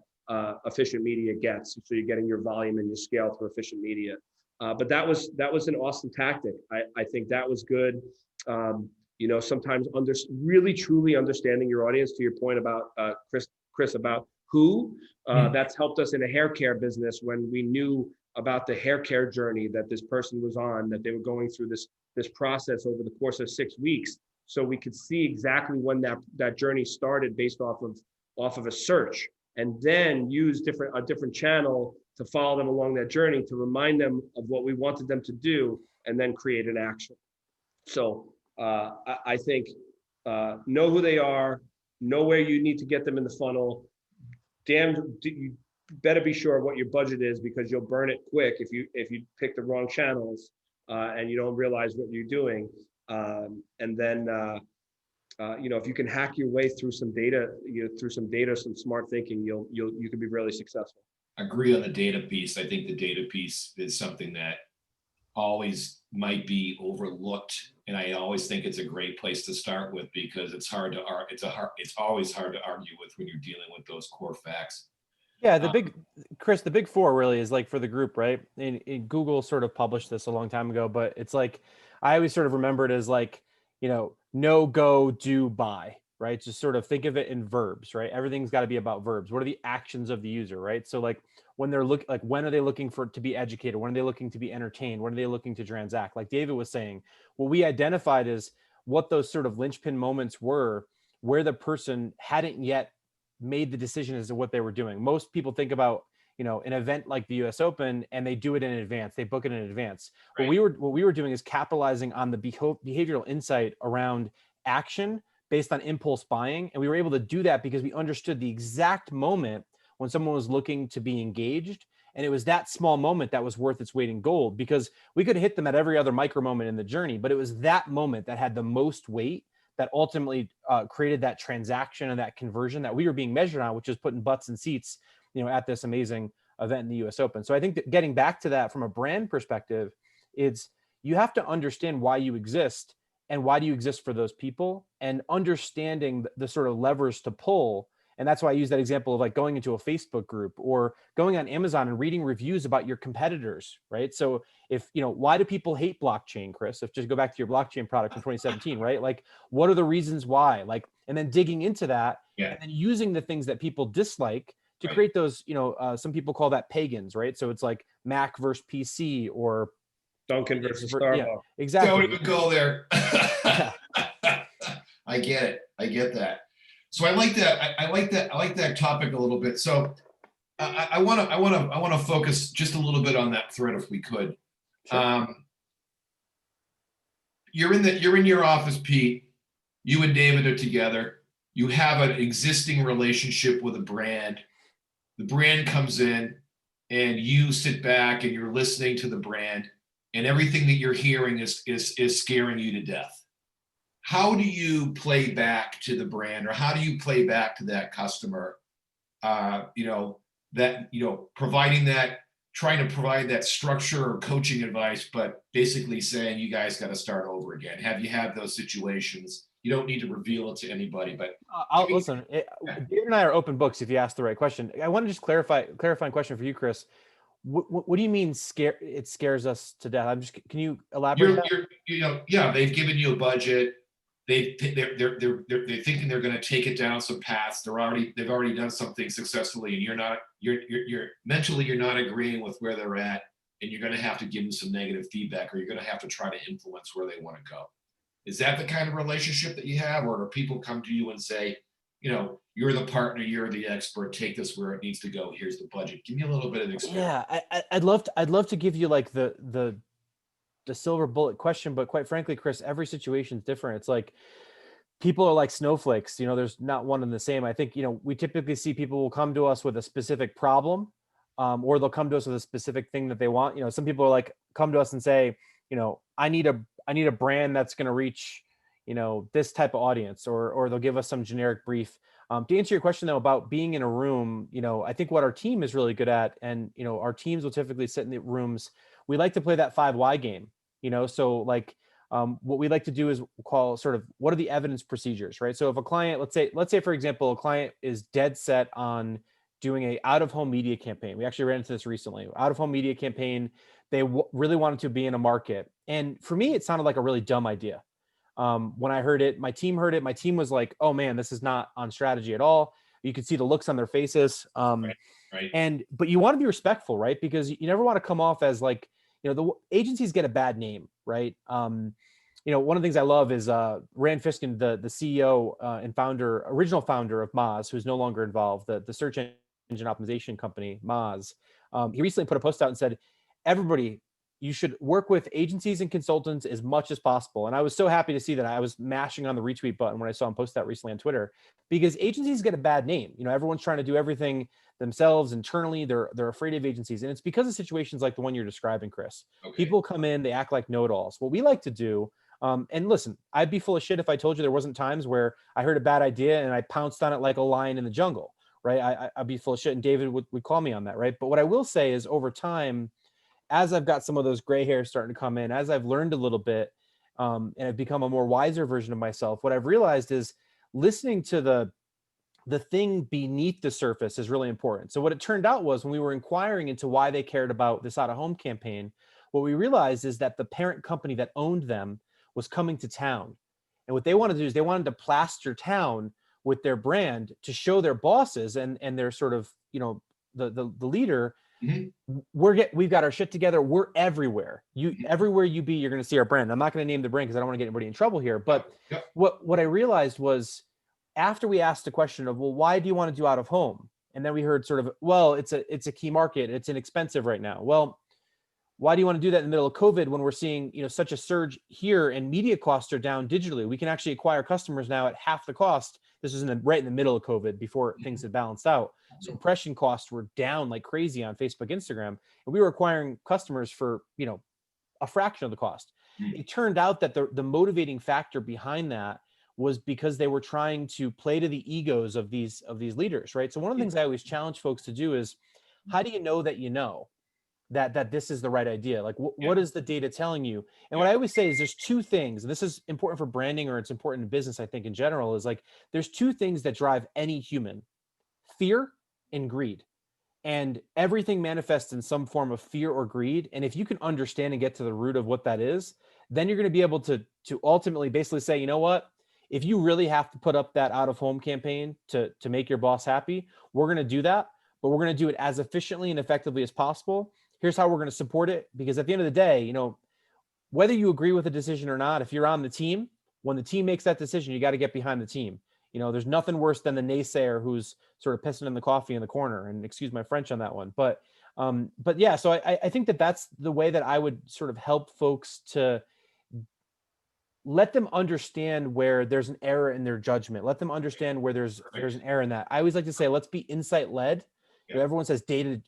efficient media gets. So you're getting your volume and your scale through efficient media. But that was an awesome tactic. I think that was good. Sometimes really truly understanding your audience, to your point about Chris, about who, that's helped us in the hair care business when we knew about the hair care journey that this person was on, that they were going through this process over the course of 6 weeks. So we could see exactly when that journey started based off of a search, and then use a different channel to follow them along that journey, to remind them of what we wanted them to do, and then create an action. So I think know who they are, know where you need to get them in the funnel. You better be sure what your budget is, because you'll burn it quick if you pick the wrong channels and you don't realize what you're doing. And then if you can hack your way through some data, some smart thinking, you can be really successful. Agree on the data piece. I think the data piece is something that always might be overlooked, and I always think it's a great place to start with, because it's always hard to argue with when you're dealing with those core facts. Yeah, Chris, the big four really is like for the group, right? And Google sort of published this a long time ago, but it's like, I always sort of remember it as like, know, go, do, buy, right? Just sort of think of it in verbs, right? Everything's got to be about verbs. What are the actions of the user, right? So like when when are they looking to be educated? When are they looking to be entertained? When are they looking to transact? Like David was saying, what we identified is what those sort of linchpin moments were, where the person hadn't yet made the decision as to what they were doing. Most people think about, an event like the US Open, and they do it in advance. They book it in advance. Right. What we were doing is capitalizing on the behavioral insight around action based on impulse buying. And we were able to do that because we understood the exact moment when someone was looking to be engaged. And it was that small moment that was worth its weight in gold, because we could hit them at every other micro moment in the journey, but it was that moment that had the most weight that ultimately created that transaction and that conversion that we were being measured on, which is putting butts in seats, at this amazing event in the US Open. So I think that getting back to that from a brand perspective, it's you have to understand why you exist and why do you exist for those people, and understanding the sort of levers to pull. And that's why I use that example of like going into a Facebook group or going on Amazon and reading reviews about your competitors, right? So if, why do people hate blockchain, Chris? If just go back to your blockchain product from 2017, right? Like, what are the reasons why? like, and then digging into that, and then using the things that people dislike to create those, some people call that pagans, right? So it's like Mac versus PC or Dunkin' versus Starbucks. Yeah, exactly. Don't even go there. I get it. I get that. So I like that. I like that topic a little bit. So I want to focus just a little bit on that thread, if we could. Sure. You're in your office, Pete. You and David are together. You have an existing relationship with a brand. The brand comes in, and you sit back and you're listening to the brand, and everything that you're hearing is scaring you to death. how do you play back to the brand, or how do you play back to that customer? Providing that, trying to provide that structure or coaching advice, but basically saying you guys got to start over again. Have you had those situations? You don't need to reveal it to anybody, but I'll listen. David and I are open books. If you ask the right question, I want to just clarifying question for you, Chris. What do you mean scare? It scares us to death. Can you elaborate? yeah, they've given you a budget. They're thinking they're going to take it down some paths. They've already done something successfully, and you're mentally, you're not agreeing with where they're at, and you're going to have to give them some negative feedback, or you're going to have to try to influence where they want to go. Is that the kind of relationship that you have, or do people come to you and say, you're the partner, you're the expert, take this where it needs to go, here's the budget? Give me a little bit of experience. Yeah, I'd love to give you like the silver bullet question, but quite frankly, Chris, every situation is different. It's like people are like snowflakes. There's not one and the same. I think we typically see people will come to us with a specific problem, or they'll come to us with a specific thing that they want. Some people are like come to us and say, I need a brand that's going to reach this type of audience, or they'll give us some generic brief. To answer your question though about being in a room, I think what our team is really good at, and our teams will typically sit in the rooms. We like to play that 5 why game, so like what we like to do is call sort of what are the evidence procedures, right? So if a client, let's say for example, a client is dead set on doing a out-of-home media campaign. We actually ran into this recently. Out-of-home media campaign. They really wanted to be in a market, and for me, it sounded like a really dumb idea. When I heard it, my team heard it. My team was like, "Oh man, this is not on strategy at all." You could see the looks on their faces. Right. But you want to be respectful, right? Because you never want to come off as like, the agencies get a bad name, right? One of the things I love is Rand Fiskin, the CEO and original founder of Moz, who's no longer involved, the search engine optimization company, Moz. He recently put a post out and said, everybody, you should work with agencies and consultants as much as possible. And I was so happy to see that. I was mashing on the retweet button when I saw him post that recently on Twitter, because agencies get a bad name. Everyone's trying to do everything themselves internally. They're afraid of agencies. And it's because of situations like the one you're describing, Chris. Okay. People come in, they act like know-it-alls. What we like to do, and listen, I'd be full of shit if I told you there wasn't times where I heard a bad idea and I pounced on it like a lion in the jungle, right? I'd be full of shit, and David would call me on that, right? But what I will say is over time, as I've got some of those gray hairs starting to come in, as I've learned a little bit, and I've become a more wiser version of myself, what I've realized is listening to the thing beneath the surface is really important. So what it turned out was when we were inquiring into why they cared about this out-of-home campaign, what we realized is that the parent company that owned them was coming to town. And what they wanted to do is they wanted to plaster town with their brand to show their bosses and their sort of, the leader, Mm-hmm. we've got our shit together. We're everywhere. Everywhere you be, you're going to see our brand. I'm not going to name the brand because I don't want to get anybody in trouble here. But Yep. what I realized was after we asked the question of, well, why do you want to do out of home? And then we heard sort of, well, it's a key market. It's inexpensive right now. Well, why do you want to do that in the middle of COVID when we're seeing, such a surge here and media costs are down digitally? We can actually acquire customers now at half the cost. This is right in the middle of COVID before things had balanced out. So impression costs were down like crazy on Facebook, Instagram, and we were acquiring customers for, a fraction of the cost. Mm-hmm. It turned out that the motivating factor behind that was because they were trying to play to the egos of these leaders, right? So one of the things I always challenge folks to do is, how do you know that this is the right idea? Like what is the data telling you? And what I always say is there's two things, and this is important for branding, or it's important in business, I think in general, is like there's two things that drive any human: fear and greed. And everything manifests in some form of fear or greed. And if you can understand and get to the root of what that is, then you're going to be able to ultimately basically say, you know what, if you really have to put up that out-of-home campaign to make your boss happy, we're going to do that, but we're going to do it as efficiently and effectively as possible. Here's how we're going to support it. Because at the end of the day, whether you agree with the decision or not, if you're on the team, when the team makes that decision, you got to get behind the team. There's nothing worse than the naysayer who's sort of pissing in the coffee in the corner, and excuse my French on that one. But yeah, so I think that's the way that I would sort of help folks to let them understand where there's an error in their judgment. Let them understand where there's an error in that. I always like to say, let's be insight led. Everyone says data.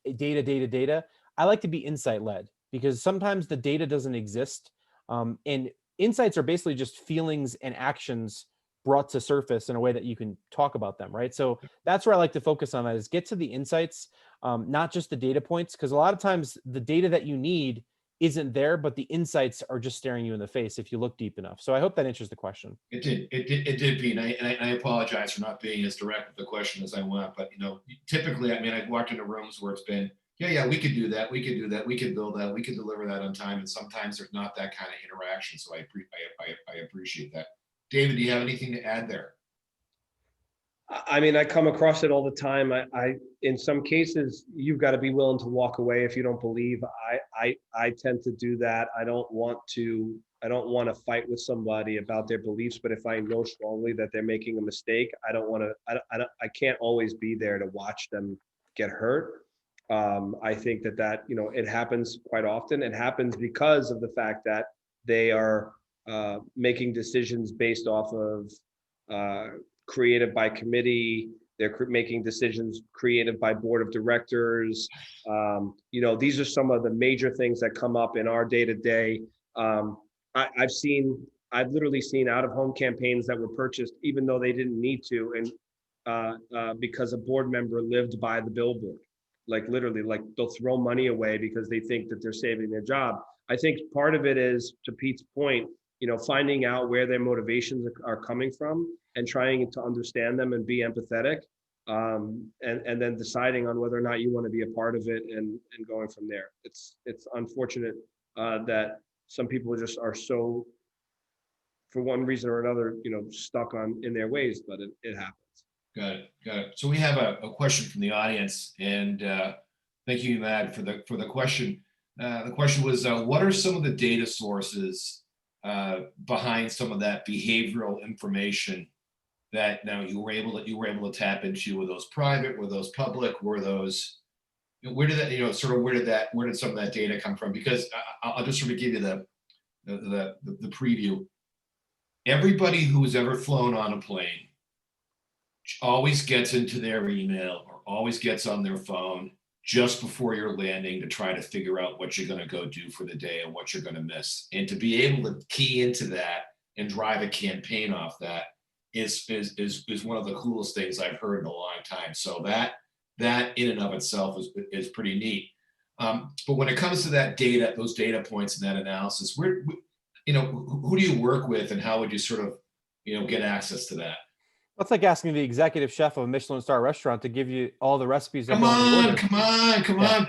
I like to be insight led, because sometimes the data doesn't exist. And insights are basically just feelings and actions brought to surface in a way that you can talk about them, right? So that's where I like to focus on, that is get to the insights, not just the data points, because a lot of times the data that you need isn't there, but the insights are just staring you in the face if you look deep enough. So I hope that answers the question. It did, Pete, and I apologize for not being as direct with the question as I want, but typically, I mean, I've walked into rooms where it's been, yeah, we could do that, we could do that, we could build that, we could deliver that on time, and sometimes there's not that kind of interaction. So I appreciate that. David, do you have anything to add there? I mean, I come across it all the time. In some cases, you've got to be willing to walk away if you don't believe. I tend to do that. I don't want to fight with somebody about their beliefs, but if I know strongly that they're making a mistake, I don't want to, I can't always be there to watch them get hurt. I think that, it happens quite often. It happens because of the fact that they are making decisions based off of created by committee. They're making decisions created by board of directors. These are some of the major things that come up in our day-to-day. I've literally seen out-of-home campaigns that were purchased even though they didn't need to, and because a board member lived by the billboard. Like literally, like they'll throw money away because they think that they're saving their job. I think part of it is, to Pete's point, finding out where their motivations are coming from and trying to understand them and be empathetic, and then deciding on whether or not you want to be a part of it and going from there. It's unfortunate that some people just are so, for one reason or another, stuck in their ways, but it happens. Got it. So we have a question from the audience, and thank you, Matt, for the question. The question was, what are some of the data sources behind some of that behavioral information that now you were able to tap into? Were those private? Were those public? Were those, where did that, where did some of that data come from? Because I'll just sort of give you the preview. Everybody who's ever flown on a plane always gets into their email or always gets on their phone just before you're landing to try to figure out what you're going to go do for the day and what you're going to miss. And to be able to key into that and drive a campaign off that is one of the coolest things I've heard in a long time. So that in and of itself is pretty neat. But when it comes to that data, those data points and that analysis, who do you work with, and how would you sort of, get access to that? That's like asking the executive chef of a Michelin star restaurant to give you all the recipes. Come on,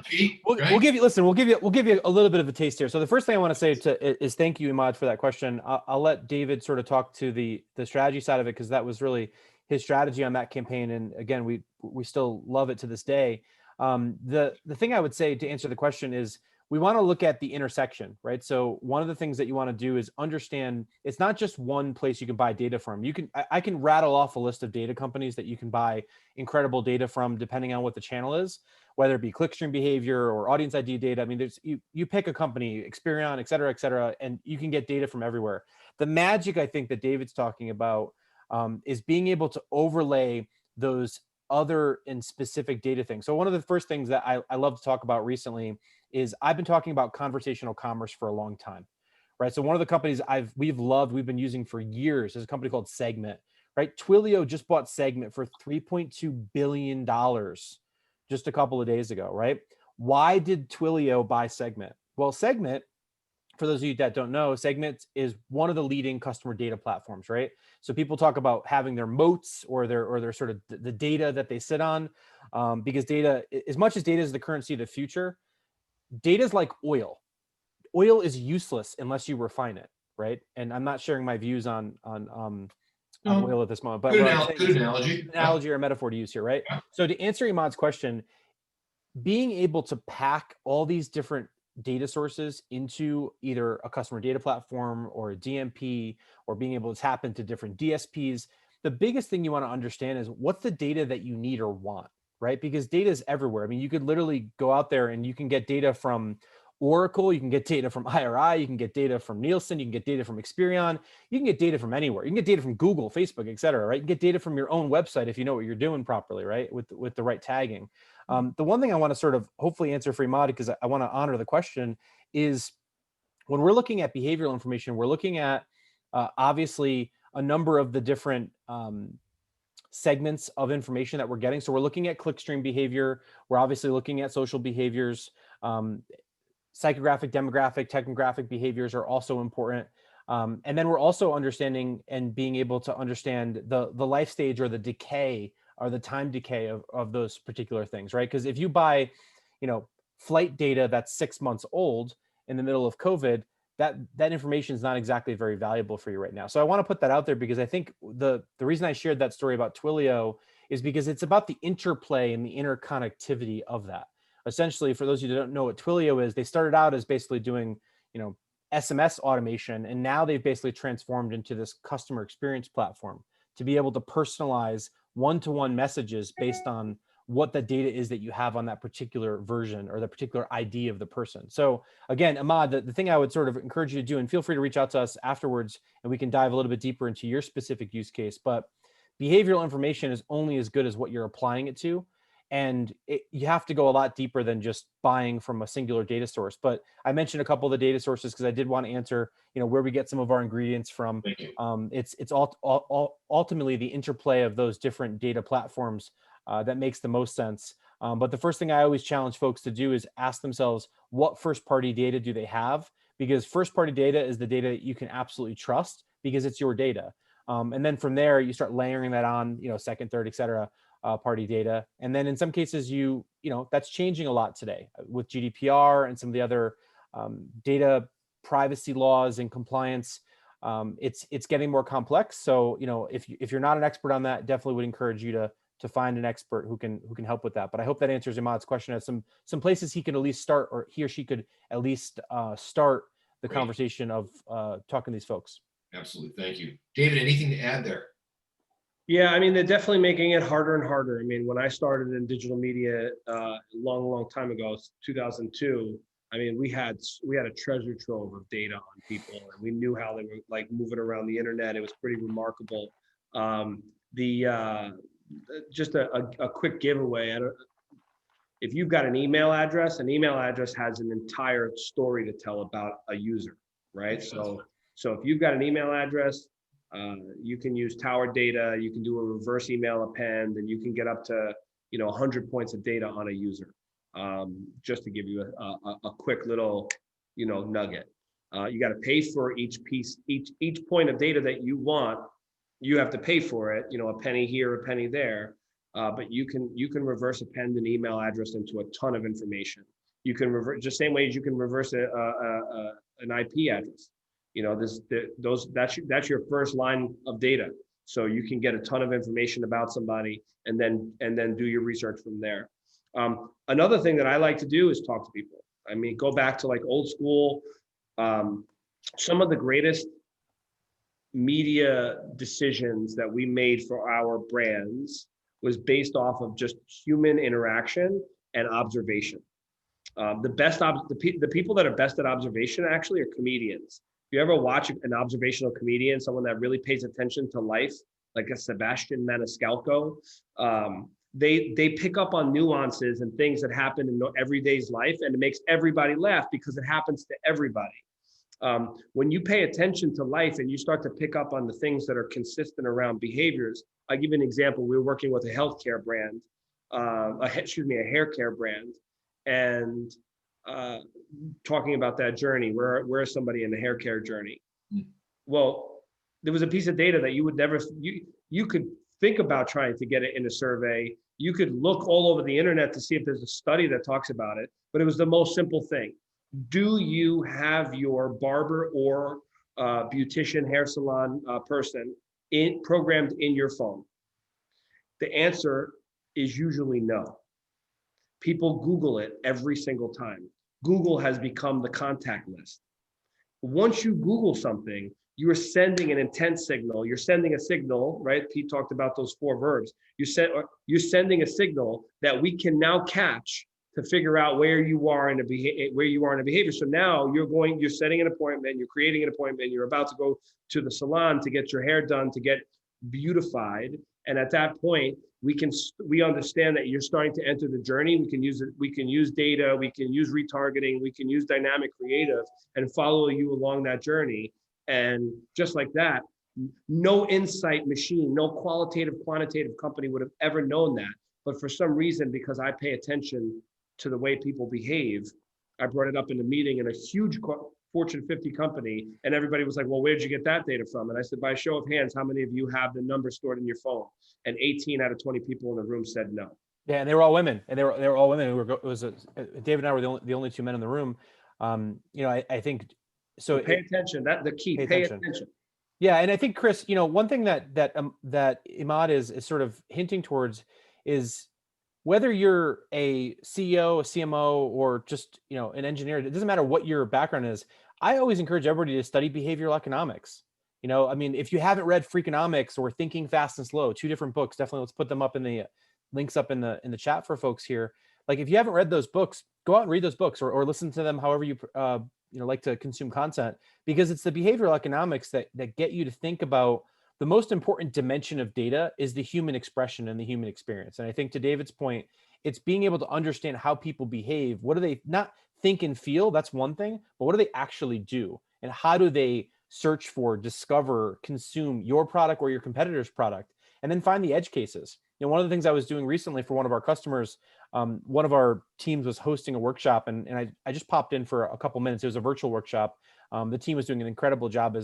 Pete. We'll give you a little bit of a taste here. So the first thing I want to say is thank you, Imad, for that question. I'll let David sort of talk to the strategy side of it, because that was really his strategy on that campaign. And again, we still love it to this day. The thing I would say to answer the question is, we want to look at the intersection, right? So one of the things that you want to do is understand it's not just one place you can buy data from. I can rattle off a list of data companies that you can buy incredible data from, depending on what the channel is, whether it be clickstream behavior or audience ID data. I mean, you pick a company, Experian, et cetera, and you can get data from everywhere. The magic, I think, that David's talking about is being able to overlay those other and specific data things. So one of the first things that I love to talk about recently is I've been talking about conversational commerce for a long time, right? So one of the companies we've been using for years is a company called Segment, right? Twilio just bought Segment for $3.2 billion just a couple of days ago, right? Why did Twilio buy Segment? Well, Segment, for those of you that don't know, Segment is one of the leading customer data platforms, right? So people talk about having their moats or their sort of the data that they sit on, because data, as much as data is the currency of the future, data is like oil. Oil is useless unless you refine it, right? And I'm not sharing my views on oil at this moment, but good analogy or a metaphor to use here, right? Yeah. So to answer Imad's question, being able to pack all these different data sources into either a customer data platform or a DMP, or being able to tap into different DSPs, the biggest thing you want to understand is what's the data that you need or want, right? Because data is everywhere. I mean, you could literally go out there and you can get data from Oracle, you can get data from IRI, you can get data from Nielsen, you can get data from Experian, you can get data from anywhere. You can get data from Google, Facebook, et cetera, right? You can get data from your own website if you know what you're doing properly, right? With the right tagging. The one thing I want to sort of hopefully answer for Imad, because I want to honor the question, is when we're looking at behavioral information, we're looking at obviously a number of the different segments of information that we're getting. So we're looking at clickstream behavior. We're obviously looking at social behaviors. Psychographic, demographic, technographic behaviors are also important. And then we're also understanding and being able to understand the life stage or the decay or the time decay of those particular things, right? Because if you buy, flight data that's 6 months old in the middle of COVID, that information is not exactly very valuable for you right now. So I want to put that out there because I think the reason I shared that story about Twilio is because it's about the interplay and the interconnectivity of that. Essentially, for those of you who don't know what Twilio is, they started out as basically doing, SMS automation, and now they've basically transformed into this customer experience platform to be able to personalize one-to-one messages based on what the data is that you have on that particular version or the particular ID of the person. So again, Ahmad, the thing I would sort of encourage you to do, and feel free to reach out to us afterwards and we can dive a little bit deeper into your specific use case, but behavioral information is only as good as what you're applying it to. And you have to go a lot deeper than just buying from a singular data source. But I mentioned a couple of the data sources because I did want to answer, where we get some of our ingredients from. Thank you. It's ultimately the interplay of those different data platforms that makes the most sense. But the first thing I always challenge folks to do is ask themselves, what first-party data do they have? Because first-party data is the data that you can absolutely trust because it's your data. And then from there, you start layering that on, second, third, et cetera, party data. And then in some cases, that's changing a lot today with GDPR and some of the other data privacy laws and compliance. It's getting more complex. So, if you're not an expert on that, definitely would encourage you to find an expert who can help with that. But I hope that answers Ahmad's question. At some places he can at least start, or he or she could at least start the Great. conversation of talking to these folks. Absolutely. Thank you. David, anything to add there? Yeah, I mean, they're definitely making it harder and harder. I mean, when I started in digital media a long time ago, 2002, I mean, we had a treasure trove of data on people, and we knew how they were like moving around the internet. It was pretty remarkable. Just a quick giveaway. If you've got an email address has an entire story to tell about a user, right? So if you've got an email address, you can use Tower Data, you can do a reverse email append, and you can get up to 100 points of data on a user. Just to give you a quick little nugget. You got to pay for each piece, each point of data that you want. You have to pay for it, a penny here, a penny there. But you can reverse append an email address into a ton of information. You can reverse just same way as you can reverse an IP address. That's your first line of data. So you can get a ton of information about somebody and then do your research from there. Another thing that I like to do is talk to people. I mean, go back to like old school. Some of the greatest media decisions that we made for our brands was based off of just human interaction and observation. The people that are best at observation actually are comedians. If you ever watch an observational comedian, someone that really pays attention to life, like a Sebastian Maniscalco, they pick up on nuances and things that happen in everyday's life, and it makes everybody laugh because it happens to everybody. When you pay attention to life and you start to pick up on the things that are consistent around behaviors, I'll give you an example. We were working with a healthcare brand, a hair care brand, and talking about that journey. Where is somebody in the hair care journey? Well, there was a piece of data that you would never, you could think about trying to get it in a survey. You could look all over the internet to see if there's a study that talks about it, but it was the most simple thing. Do you have your barber or beautician hair salon person programmed in your phone? The answer is usually no. People Google it every single time. Google has become the contact list. Once you Google something, you are sending an intent signal. You're sending a signal, right? Pete talked about those 4 verbs. You're sending a signal that we can now catch to figure out where you are in a behavior. So now you're setting an appointment, you're creating an appointment, you're about to go to the salon to get your hair done, to get beautified, And at that point, we understand that you're starting to enter the journey. We can use it. We can use data. We can use retargeting. We can use dynamic creative and follow you along that journey. And just like that, no insight machine, no qualitative, quantitative company would have ever known that. But for some reason, because I pay attention to the way people behave, I brought it up in a meeting in a huge Fortune 50 company, and everybody was like, well, where'd you get that data from? And I said, by a show of hands, how many of you have the number stored in your phone? And 18 out of 20 people in the room said no. Yeah, and they were all women, and they were all women who were. It was David and I were the only two men in the room. I think so. Pay attention. That's the key. Pay attention. Yeah, and I think Chris, one thing that Imad is sort of hinting towards is whether you're a CEO, a CMO, or just an engineer. It doesn't matter what your background is. I always encourage everybody to study behavioral economics. If you haven't read Freakonomics or Thinking Fast and Slow, two different books, definitely let's put them up in the links up in the chat for folks here. Like if you haven't read those books, go out and read those books or listen to them however you like to consume content, because it's the behavioral economics that get you to think about the most important dimension of data is the human expression and the human experience. And I think to David's point, it's being able to understand how people behave. What do they not think and feel? That's one thing, but what do they actually do? And how do they search for, discover, consume your product or your competitor's product? And then find the edge cases. One of the things I was doing recently for one of our customers, one of our teams was hosting a workshop, and I just popped in for a couple minutes. It was a virtual workshop. The team was doing an incredible job.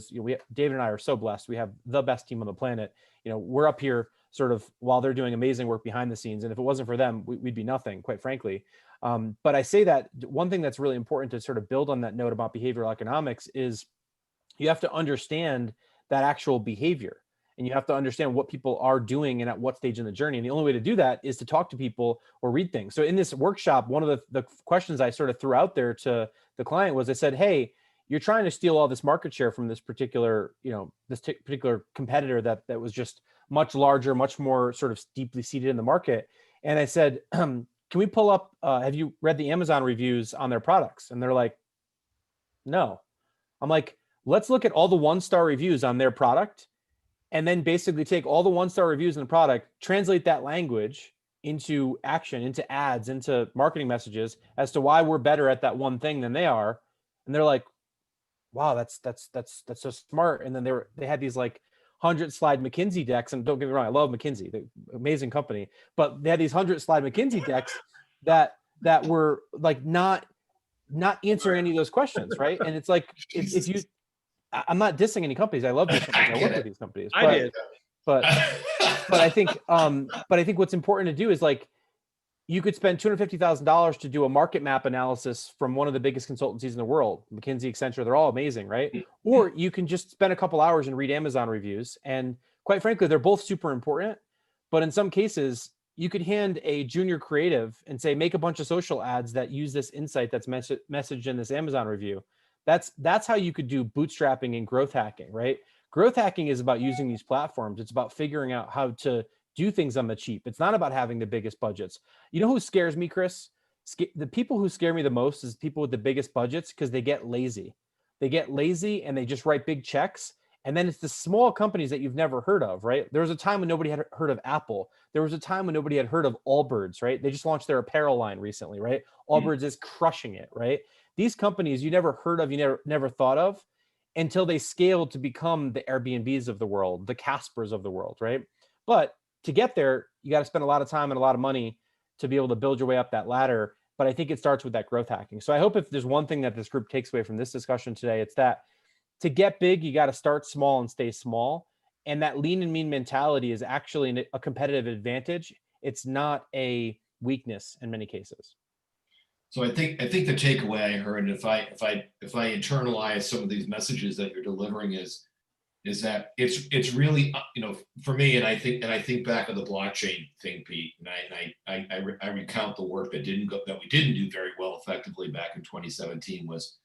David and I are so blessed. We have the best team on the planet. We're up here sort of while they're doing amazing work behind the scenes. And if it wasn't for them, we'd be nothing, quite frankly. But I say that one thing that's really important to sort of build on that note about behavioral economics is you have to understand that actual behavior. And you have to understand what people are doing and at what stage in the journey. And the only way to do that is to talk to people or read things. So in this workshop, one of the questions I sort of threw out there to the client was, I said, hey, you're trying to steal all this market share from this particular, particular competitor that was just much larger, much more sort of deeply seated in the market. And I said, can we pull up, have you read the Amazon reviews on their products? And they're like, no. I'm like, let's look at all the 1-star reviews on their product, and then basically take all the 1-star reviews in the product, translate that language into action, into ads, into marketing messages as to why we're better at that one thing than they are. And they're like, wow, that's so smart. And then they had these like 100-slide McKinsey decks. And don't get me wrong, I love McKinsey, the amazing company, but they had these 100-slide McKinsey decks that were like not answering any of those questions, right? And it's like, if you, I'm not dissing any companies. I love these companies. I work with these companies. But I think what's important to do is like, you could spend $250,000 to do a market map analysis from one of the biggest consultancies in the world, McKinsey, Accenture, they're all amazing, right? Or you can just spend a couple hours and read Amazon reviews. And quite frankly, they're both super important. But in some cases, you could hand a junior creative and say, make a bunch of social ads that use this insight that's messaged in this Amazon review. That's how you could do bootstrapping and growth hacking, right? Growth hacking is about using these platforms. It's about figuring out how to do things on the cheap. It's not about having the biggest budgets. You know who scares me, Chris? The people who scare me the most is people with the biggest budgets, because they get lazy. They get lazy and they just write big checks. And then it's the small companies that you've never heard of, right? There was a time when nobody had heard of Apple. There was a time when nobody had heard of Allbirds, right? They just launched their apparel line recently, right? Allbirds is crushing it, right? These companies you never heard of, you never thought of, until they scaled to become the Airbnbs of the world, the Caspers of the world, right? But to get there, you got to spend a lot of time and a lot of money to be able to build your way up that ladder. But I think it starts with that growth hacking. So I hope if there's one thing that this group takes away from this discussion today, it's that to get big, you got to start small and stay small. And that lean and mean mentality is actually a competitive advantage. It's not a weakness in many cases. So I think the takeaway I heard, and if I internalize some of these messages that you're delivering, is that it's really, for me, and I think back on the blockchain thing, Pete, and I recount the work that we didn't do very well effectively back in 2017 was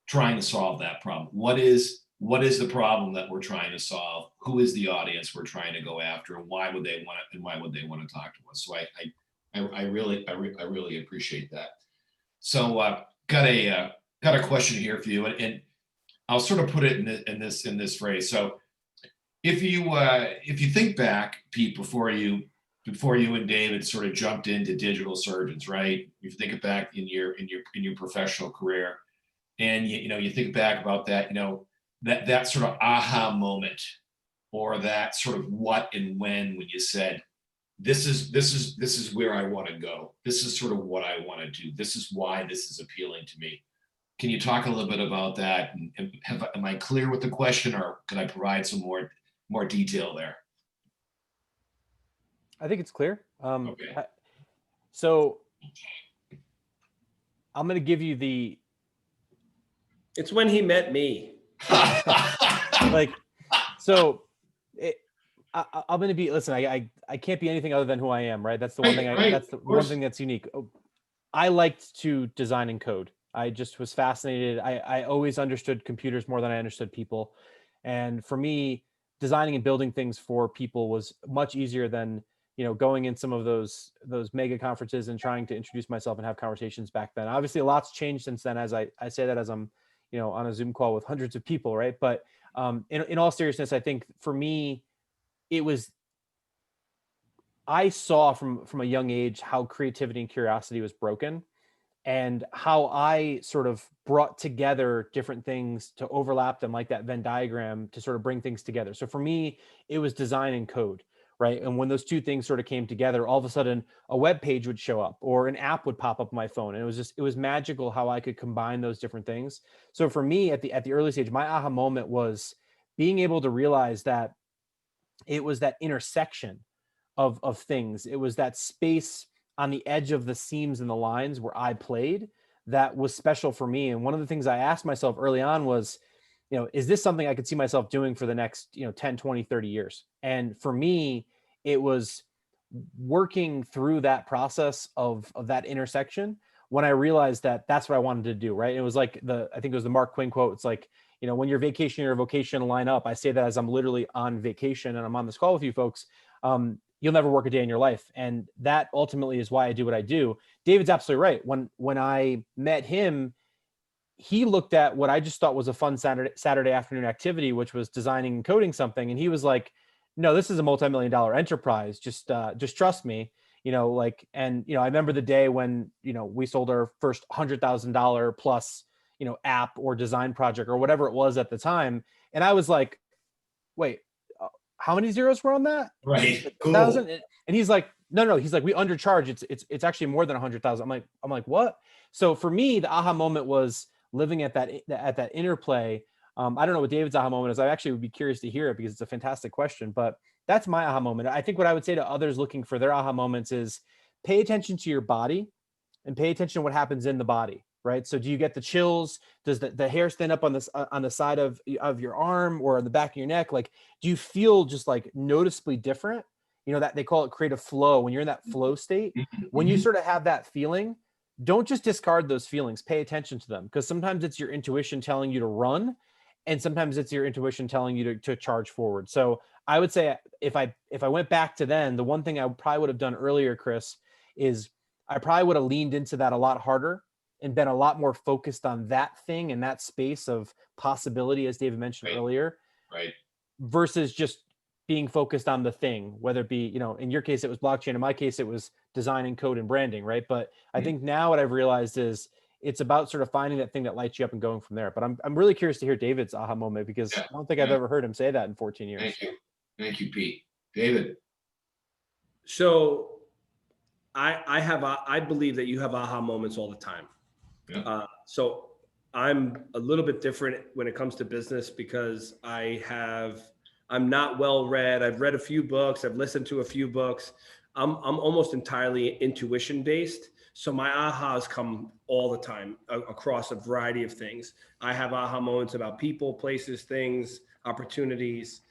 trying to solve that problem. What is the problem that we're trying to solve? Who is the audience we're trying to go after, and why would they want it, and why would they want to talk to us? So I really appreciate that. So got a question here for you, and I'll sort of put it in this phrase. So if you think back, Pete, before you and David sort of jumped into digital surgeons, right? You think it back in your professional career, and you think back about that, that sort of aha moment, or that sort of what and when you said, this is where I want to go. This is sort of what I want to do. This is why this is appealing to me. Can you talk a little bit about that? And am I clear with the question, or can I provide some more detail there? I think it's clear. Okay. So I'm going to give you the, It's when he met me. like, so I'm going to be, listen, I can't be anything other than who I am, right? That's the one thing Right, that's the of one course. thing that's unique. I liked to design and code. I just was fascinated. I always understood computers more than I understood people. And for me, designing and building things for people was much easier than, going in some of those mega conferences and trying to introduce myself and have conversations back then. Obviously, a lot's changed since then, as I say that as I'm, on a Zoom call with hundreds of people, right? But in all seriousness, I think for me, it was, I saw from a young age how creativity and curiosity was broken, and how I sort of brought together different things to overlap them, like that Venn diagram, to sort of bring things together. So for me, it was design and code, right? And when those two things sort of came together, all of a sudden a web page would show up or an app would pop up on my phone. And it was magical how I could combine those different things. So for me at the early stage, my aha moment was being able to realize that it was that intersection of things. It was that space on the edge of the seams and the lines where I played that was special for me. And one of the things I asked myself early on was, is this something I could see myself doing for the next, 10, 20, 30 years? And for me, it was working through that process of that intersection when I realized that that's what I wanted to do. Right. It was like I think it was the Mark Twain quote. It's like, when your vacation and your vocation line up, I say that as I'm literally on vacation and I'm on this call with you folks. You'll never work a day in your life. And that ultimately is why I do what I do. David's absolutely right. When I met him, he looked at what I just thought was a fun Saturday afternoon activity, which was designing and coding something. And he was like, no, this is a multi-million-dollar enterprise. Just trust me, I remember the day when, we sold our first $100,000 plus, app or design project or whatever it was at the time. And I was like, wait, how many zeros were on that? Right. Like Cool. 1,000? And he's like, no. He's like, we undercharge. It's actually more than 100,000. I'm like, what? So for me, the aha moment was living at that interplay. I don't know what David's aha moment is. I actually would be curious to hear it because it's a fantastic question, but that's my aha moment. I think what I would say to others looking for their aha moments is pay attention to your body and pay attention to what happens in the body. Right. So do you get the chills? Does the hair stand up on the side of your arm or on the back of your neck? Like, do you feel just like noticeably different? That they call it creative flow. When you're in that flow state, when you sort of have that feeling, don't just discard those feelings, pay attention to them, because sometimes it's your intuition telling you to run. And sometimes it's your intuition telling you to charge forward. So I would say if I went back to then, the one thing I probably would have done earlier, Chris, is I probably would have leaned into that a lot harder and been a lot more focused on that thing and that space of possibility, as David mentioned earlier, Right. versus just being focused on the thing, whether it be, in your case, it was blockchain. In my case, it was design and code and branding. Right. But I think now what I've realized is it's about sort of finding that thing that lights you up and going from there. But I'm really curious to hear David's aha moment, because I don't think I've ever heard him say that in 14 years. Thank you, Pete. David. So I believe that you have aha moments all the time. Yeah. So I'm a little bit different when it comes to business because I'm not well read. I've read a few books. I've listened to a few books. I'm almost entirely intuition based. So my ahas come all the time across a variety of things. I have aha moments about people, places, things, opportunities.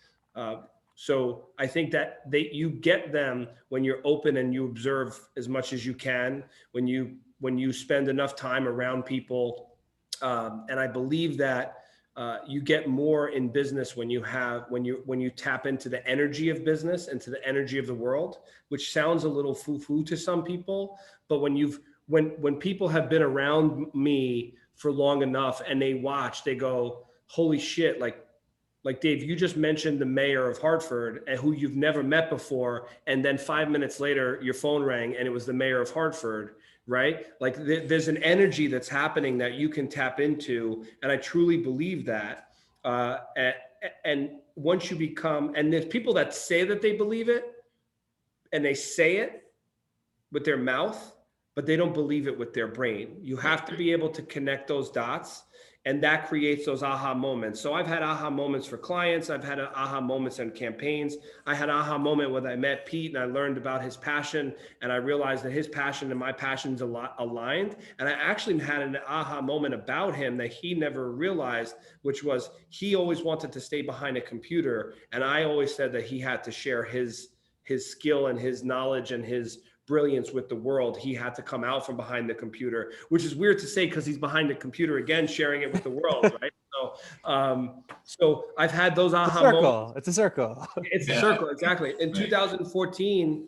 So I think that you get them when you're open and you observe as much as you can, when you spend enough time around people. And I believe that you get more in business when you tap into the energy of business and to the energy of the world, which sounds a little foo-foo to some people. But when people have been around me for long enough and they watch, they go, holy shit, like Like Dave, you just mentioned the mayor of Hartford and who you've never met before. And then 5 minutes later, your phone rang and it was the mayor of Hartford, right? Like there's an energy that's happening that you can tap into. And I truly believe that. And once you become, and there's people that say that they believe it and they say it with their mouth, but they don't believe it with their brain. You have to be able to connect those dots, and that creates those aha moments. So I've had aha moments for clients. I've had aha moments in campaigns. I had an aha moment when I met Pete and I learned about his passion, and I realized that his passion and my passion's a lot aligned. And I actually had an aha moment about him that he never realized, which was he always wanted to stay behind a computer. And I always said that he had to share his skill and his knowledge and his brilliance with the world. He had to come out from behind the computer, which is weird to say because he's behind the computer again, sharing it with the world, right? So I've had those aha moments. It's a circle. It's a circle, exactly. In 2014,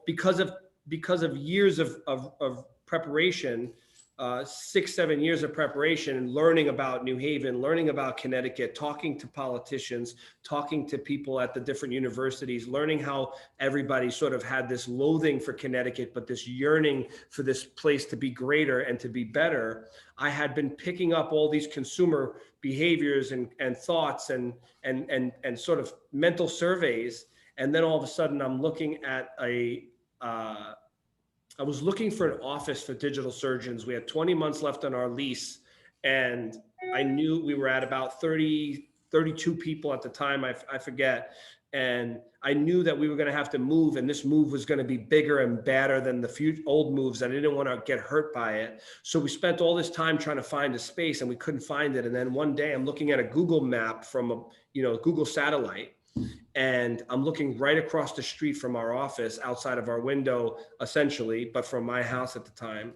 because of years of preparation, 6-7 years of preparation and learning about New Haven, learning about Connecticut, talking to politicians, talking to people at the different universities, learning how everybody sort of had this loathing for Connecticut, but this yearning for this place to be greater and to be better. I had been picking up all these consumer behaviors and thoughts and sort of mental surveys. And then all of a sudden I'm looking at I was looking for an office for digital surgeons. We had 20 months left on our lease, and I knew we were at about 32 people at the time, I forget. And I knew that we were going to have to move, and this move was going to be bigger and badder than the old moves. I didn't want to get hurt by it. So we spent all this time trying to find a space, and we couldn't find it. And then one day I'm looking at a Google map from a Google satellite, and I'm looking right across the street from our office, outside of our window, essentially, but from my house at the time.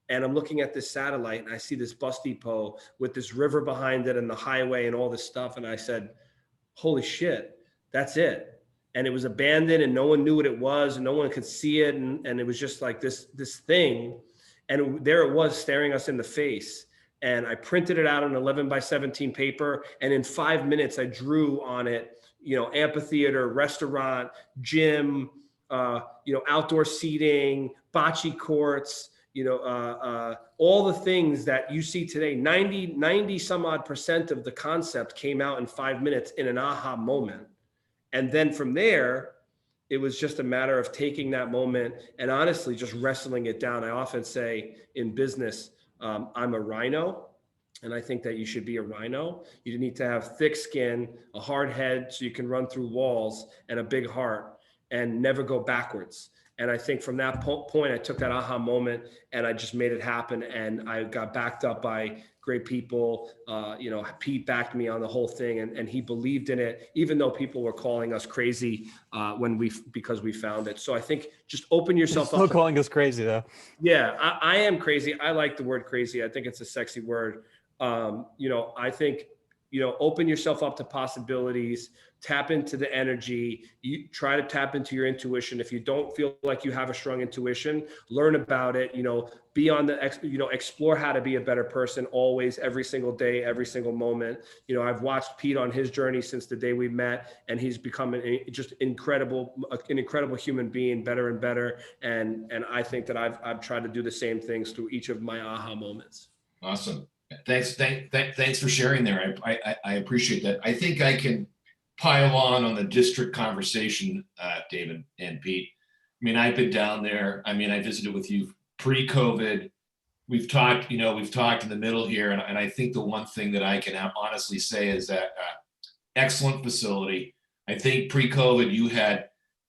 And I'm looking at this satellite and I see this bus depot with this river behind it and the highway and all this stuff. And I said, holy shit, that's it. And it was abandoned and no one knew what it was and no one could see it. And it was just like this thing. And there it was staring us in the face. And I printed it out on 11x17 paper. And in 5 minutes, I drew on it, amphitheater, restaurant, gym, outdoor seating, bocce courts, all the things that you see today. 90 some odd % of the concept came out in 5 minutes in an aha moment. And then from there, it was just a matter of taking that moment and honestly just wrestling it down. I often say in business, I'm a rhino. And I think that you should be a rhino. You need to have thick skin, a hard head so you can run through walls, and a big heart and never go backwards. And I think from that point, I took that aha moment and I just made it happen. And I got backed up by great people. Pete backed me on the whole thing and he believed in it, even though people were calling us crazy because we found it. So I think just open yourself up. Still calling us crazy though. Yeah, I am crazy. I like the word crazy. I think it's a sexy word. I think, open yourself up to possibilities, tap into the energy, you try to tap into your intuition. If you don't feel like you have a strong intuition, learn about it, be on explore how to be a better person always, every single day, every single moment. I've watched Pete on his journey since the day we met, and he's become an incredible human being, better and better. And I think that I've tried to do the same things through each of my aha moments. Awesome. Thanks for sharing there. I appreciate that. I think I can pile on the district conversation, David and Pete. I mean, I've been down there. I mean, I visited with you pre-COVID. We've talked in the middle here. And I think the one thing that I can honestly say is that excellent facility. I think pre-COVID, you had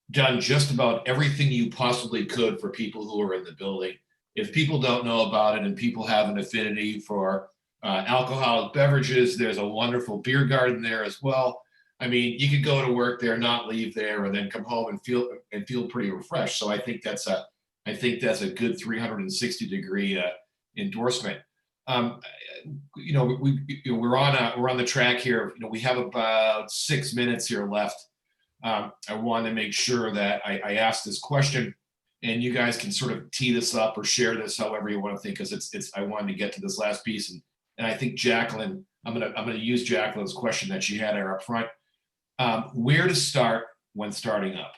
done just about everything you possibly could for people who are in the building. If people don't know about it and people have an affinity for alcoholic beverages, there's a wonderful beer garden there as well. I mean, you could go to work there, not leave there, and then come home and feel pretty refreshed. So I think that's a good 360-degree endorsement. We're on the track here. We have about 6 minutes here left. I want to make sure that I ask this question, and you guys can sort of tee this up or share this however you want to think, because I wanted to get to this last piece, and I think Jacqueline I'm gonna use Jacqueline's question that she had her up front. Where to start when starting up?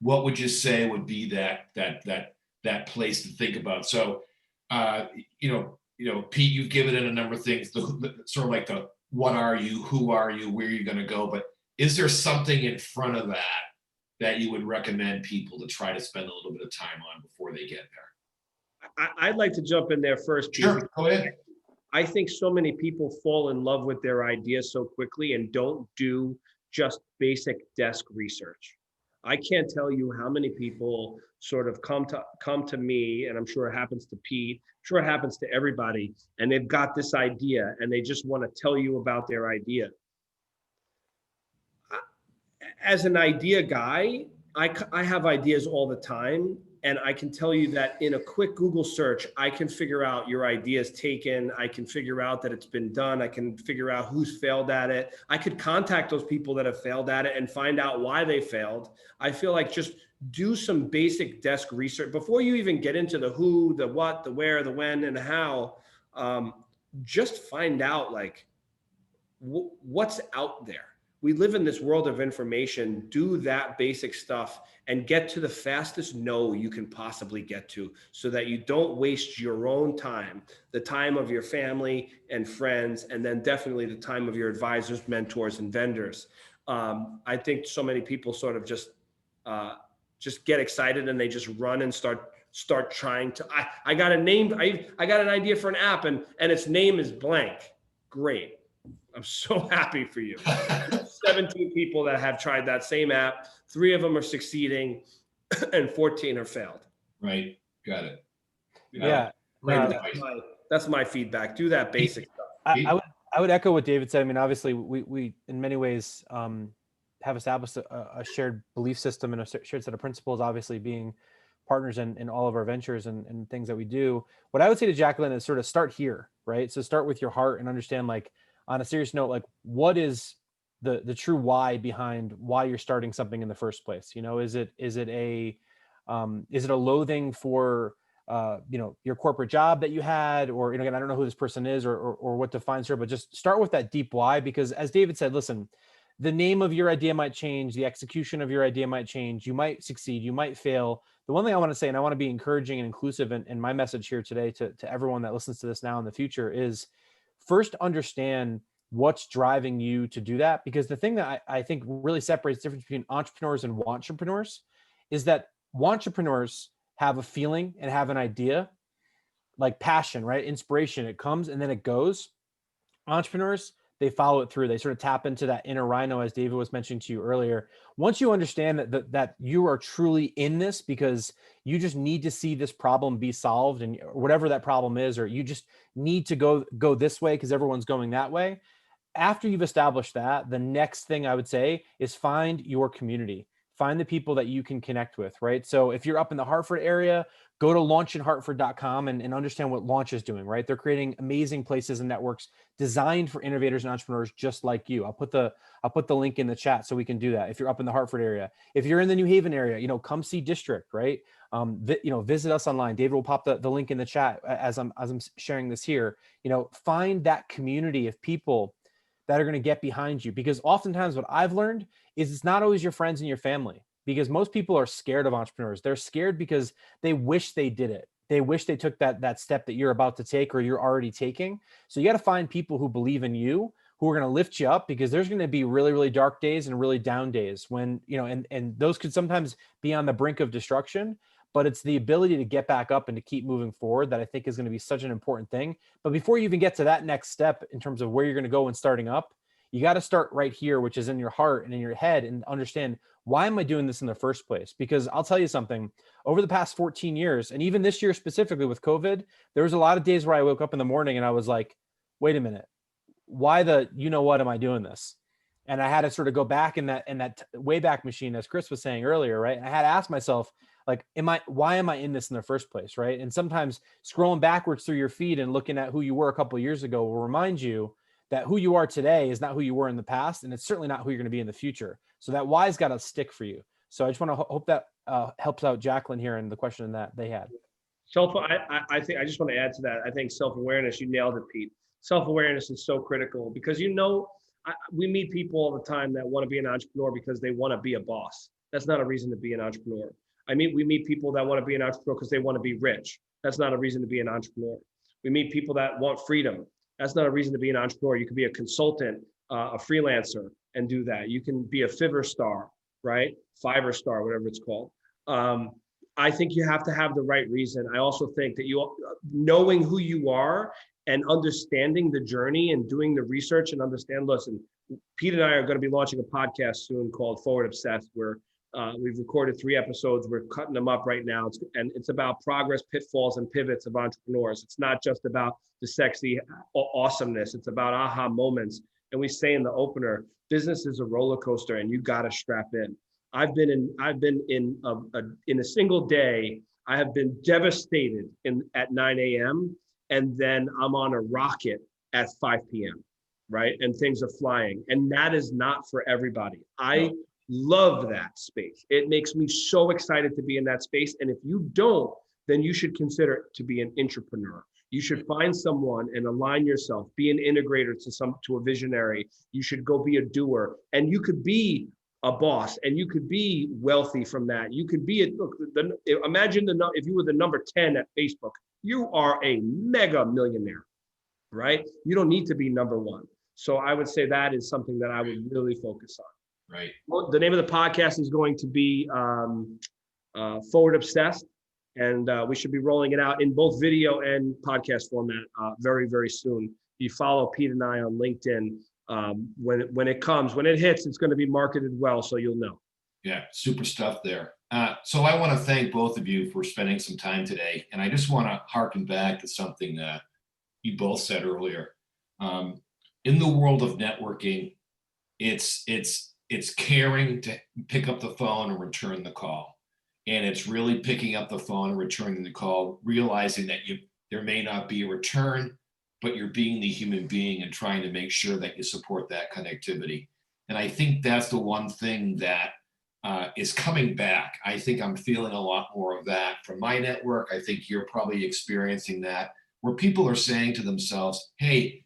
What would you say would be that place to think about? So, Pete, you've given it a number of things, sort of like the what are you, who are you, where are you going to go? But is there something in front of that you would recommend people to try to spend a little bit of time on before they get there? I'd like to jump in there first. Pete. Sure, go ahead. I think so many people fall in love with their ideas so quickly and don't do just basic desk research. I can't tell you how many people sort of come to me, and I'm sure it happens to Pete, I'm sure it happens to everybody, and they've got this idea and they just want to tell you about their idea. As an idea guy, I have ideas all the time, and I can tell you that in a quick Google search, I can figure out your idea is taken. I can figure out that it's been done. I can figure out who's failed at it. I could contact those people that have failed at it and find out why they failed. I feel like just do some basic desk research before you even get into the who, the what, the where, the when, and the how. Just find out like what's out there. We live in this world of information. Do that basic stuff and get to the fastest no you can possibly get to, so that you don't waste your own time, the time of your family and friends, and then definitely the time of your advisors, mentors, and vendors. I think so many people sort of just get excited and they just run and start trying to, I got a name, I got an idea for an app and its name is blank. Great. I'm so happy for you. 17 people that have tried that same app. 3 of them are succeeding and 14 are failed. Right. Got it. Yeah. That's my feedback. Do that basic stuff. I would echo what David said. I mean, obviously we in many ways have established a shared belief system and a shared set of principles, obviously being partners in all of our ventures and things that we do. What I would say to Jacqueline is sort of start here, right? So start with your heart and understand, like, on a serious note, like, what is the true why behind why you're starting something in the first place? Is it a loathing for your corporate job that you had, or again, I don't know who this person is or what defines her, but just start with that deep why. Because as David said, listen, the name of your idea might change, the execution of your idea might change, you might succeed, you might fail. The one thing I want to say, and I want to be encouraging and inclusive in my message here today to everyone that listens to this now in the future, is first understand what's driving you to do that. Because the thing that I think really separates the difference between entrepreneurs and wantrepreneurs is that wantrepreneurs have a feeling and have an idea, like passion, right? Inspiration, it comes and then it goes. Entrepreneurs, they follow it through. They sort of tap into that inner rhino, as David was mentioning to you earlier. Once you understand that you are truly in this because you just need to see this problem be solved, and whatever that problem is, or you just need to go this way because everyone's going that way. After you've established that, the next thing I would say is find your community. Find the people that you can connect with, right? So if you're up in the Hartford area, go to launchinhartford.com and understand what Launch is doing, right? They're creating amazing places and networks designed for innovators and entrepreneurs just like you. I'll put the link in the chat so we can do that if you're up in the Hartford area. If you're in the New Haven area, come see District, right? Visit us online. David will pop the link in the chat as I'm sharing this here. Find that community of people that are going to get behind you, because oftentimes what I've learned is it's not always your friends and your family, because most people are scared of entrepreneurs. They're scared because they wish they did it. They wish they took that step that you're about to take or you're already taking. So you got to find people who believe in you, who are going to lift you up, because there's going to be really, really dark days and really down days when, and those could sometimes be on the brink of destruction. But it's the ability to get back up and to keep moving forward that I think is going to be such an important thing. But before you even get to that next step in terms of where you're going to go when starting up, you got to start right here, which is in your heart and in your head, and understand, why am I doing this in the first place? Because I'll tell you something, over the past 14 years, and even this year specifically with COVID, there was a lot of days where I woke up in the morning and I was like, wait a minute, why what am I doing this? And I had to sort of go back in that Wayback Machine, as Chris was saying earlier, right? And I had to ask myself, like, why am I in this in the first place, right? And sometimes scrolling backwards through your feed and looking at who you were a couple of years ago will remind you that who you are today is not who you were in the past, and it's certainly not who you're going to be in the future. So that why's got to stick for you. So I just want to hope that helps out Jacqueline here and the question that they had. I think I just want to add to that. I think self-awareness, you nailed it, Pete. Self-awareness is so critical because, we meet people all the time that want to be an entrepreneur because they want to be a boss. That's not a reason to be an entrepreneur. We meet people that want to be an entrepreneur because they want to be rich. That's not a reason to be an entrepreneur. We meet people that want freedom. That's not a reason to be an entrepreneur. You could be a consultant, a freelancer, and do that. You can be a Fiverr star, right? Fiverr star, whatever it's called. I think you have to have the right reason. I also think that knowing who you are and understanding the journey and doing the research and listen, Pete and I are going to be launching a podcast soon called Forward Obsessed, where we've recorded 3 episodes. We're cutting them up right now. It's about progress, pitfalls, and pivots of entrepreneurs. It's not just about the sexy awesomeness. It's about aha moments. And we say in the opener, business is a roller coaster and you got to strap in. I've been in a single day, I have been devastated at 9 a.m. and then I'm on a rocket at 5 p.m. right? And things are flying. And that is not for everybody. I love that space. It makes me so excited to be in that space. And if you don't, then you should consider to be an entrepreneur. You should find someone and align yourself, be an integrator to a visionary. You should go be a doer, and you could be a boss, and you could be wealthy from that. You could be imagine if you were the number 10 at Facebook, you are a mega millionaire, right? You don't need to be number 1. So I would say that is something that I would really focus on. Right. Well, the name of the podcast is going to be Forward Obsessed. And we should be rolling it out in both video and podcast format very, very soon. You follow Pete and I on LinkedIn. When it hits, it's going to be marketed well, so you'll know. Yeah, super stuff there. So I want to thank both of you for spending some time today. And I just want to harken back to something that you both said earlier. In the world of networking, it's caring to pick up the phone and return the call. And it's really picking up the phone and returning the call, realizing that there may not be a return, but you're being the human being and trying to make sure that you support that connectivity. And I think that's the one thing that is coming back. I think I'm feeling a lot more of that from my network. I think you're probably experiencing that, where people are saying to themselves, hey,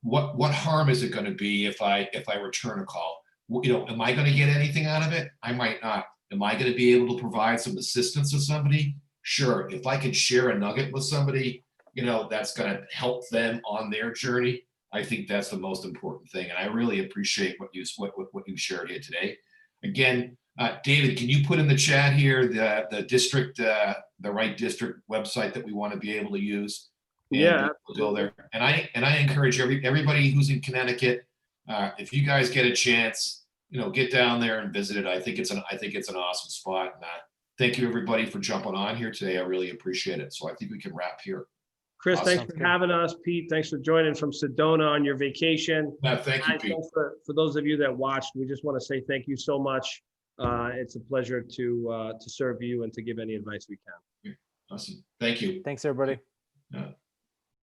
what harm is it going to be if I return a call? Am I going to get anything out of it? I might not. Am I going to be able to provide some assistance to somebody? Sure. If I can share a nugget with somebody, that's going to help them on their journey. I think that's the most important thing. And I really appreciate what you shared here today. Again, David, can you put in the chat here the district, the right district website that we want to be able to use? Yeah. We'll go there. And I encourage everybody who's in Connecticut, if you guys get a chance, get down there and visit it. I think it's an awesome spot. And thank you everybody for jumping on here today. I really appreciate it. So I think we can wrap here. Chris, Awesome. thanks for having us. Pete, thanks for joining from Sedona on your vacation. Thank you, Pete. For those of you that watched, we just want to say thank you so much. It's a pleasure to serve you and to give any advice we can. Awesome. Thank you. Thanks, everybody. Yeah.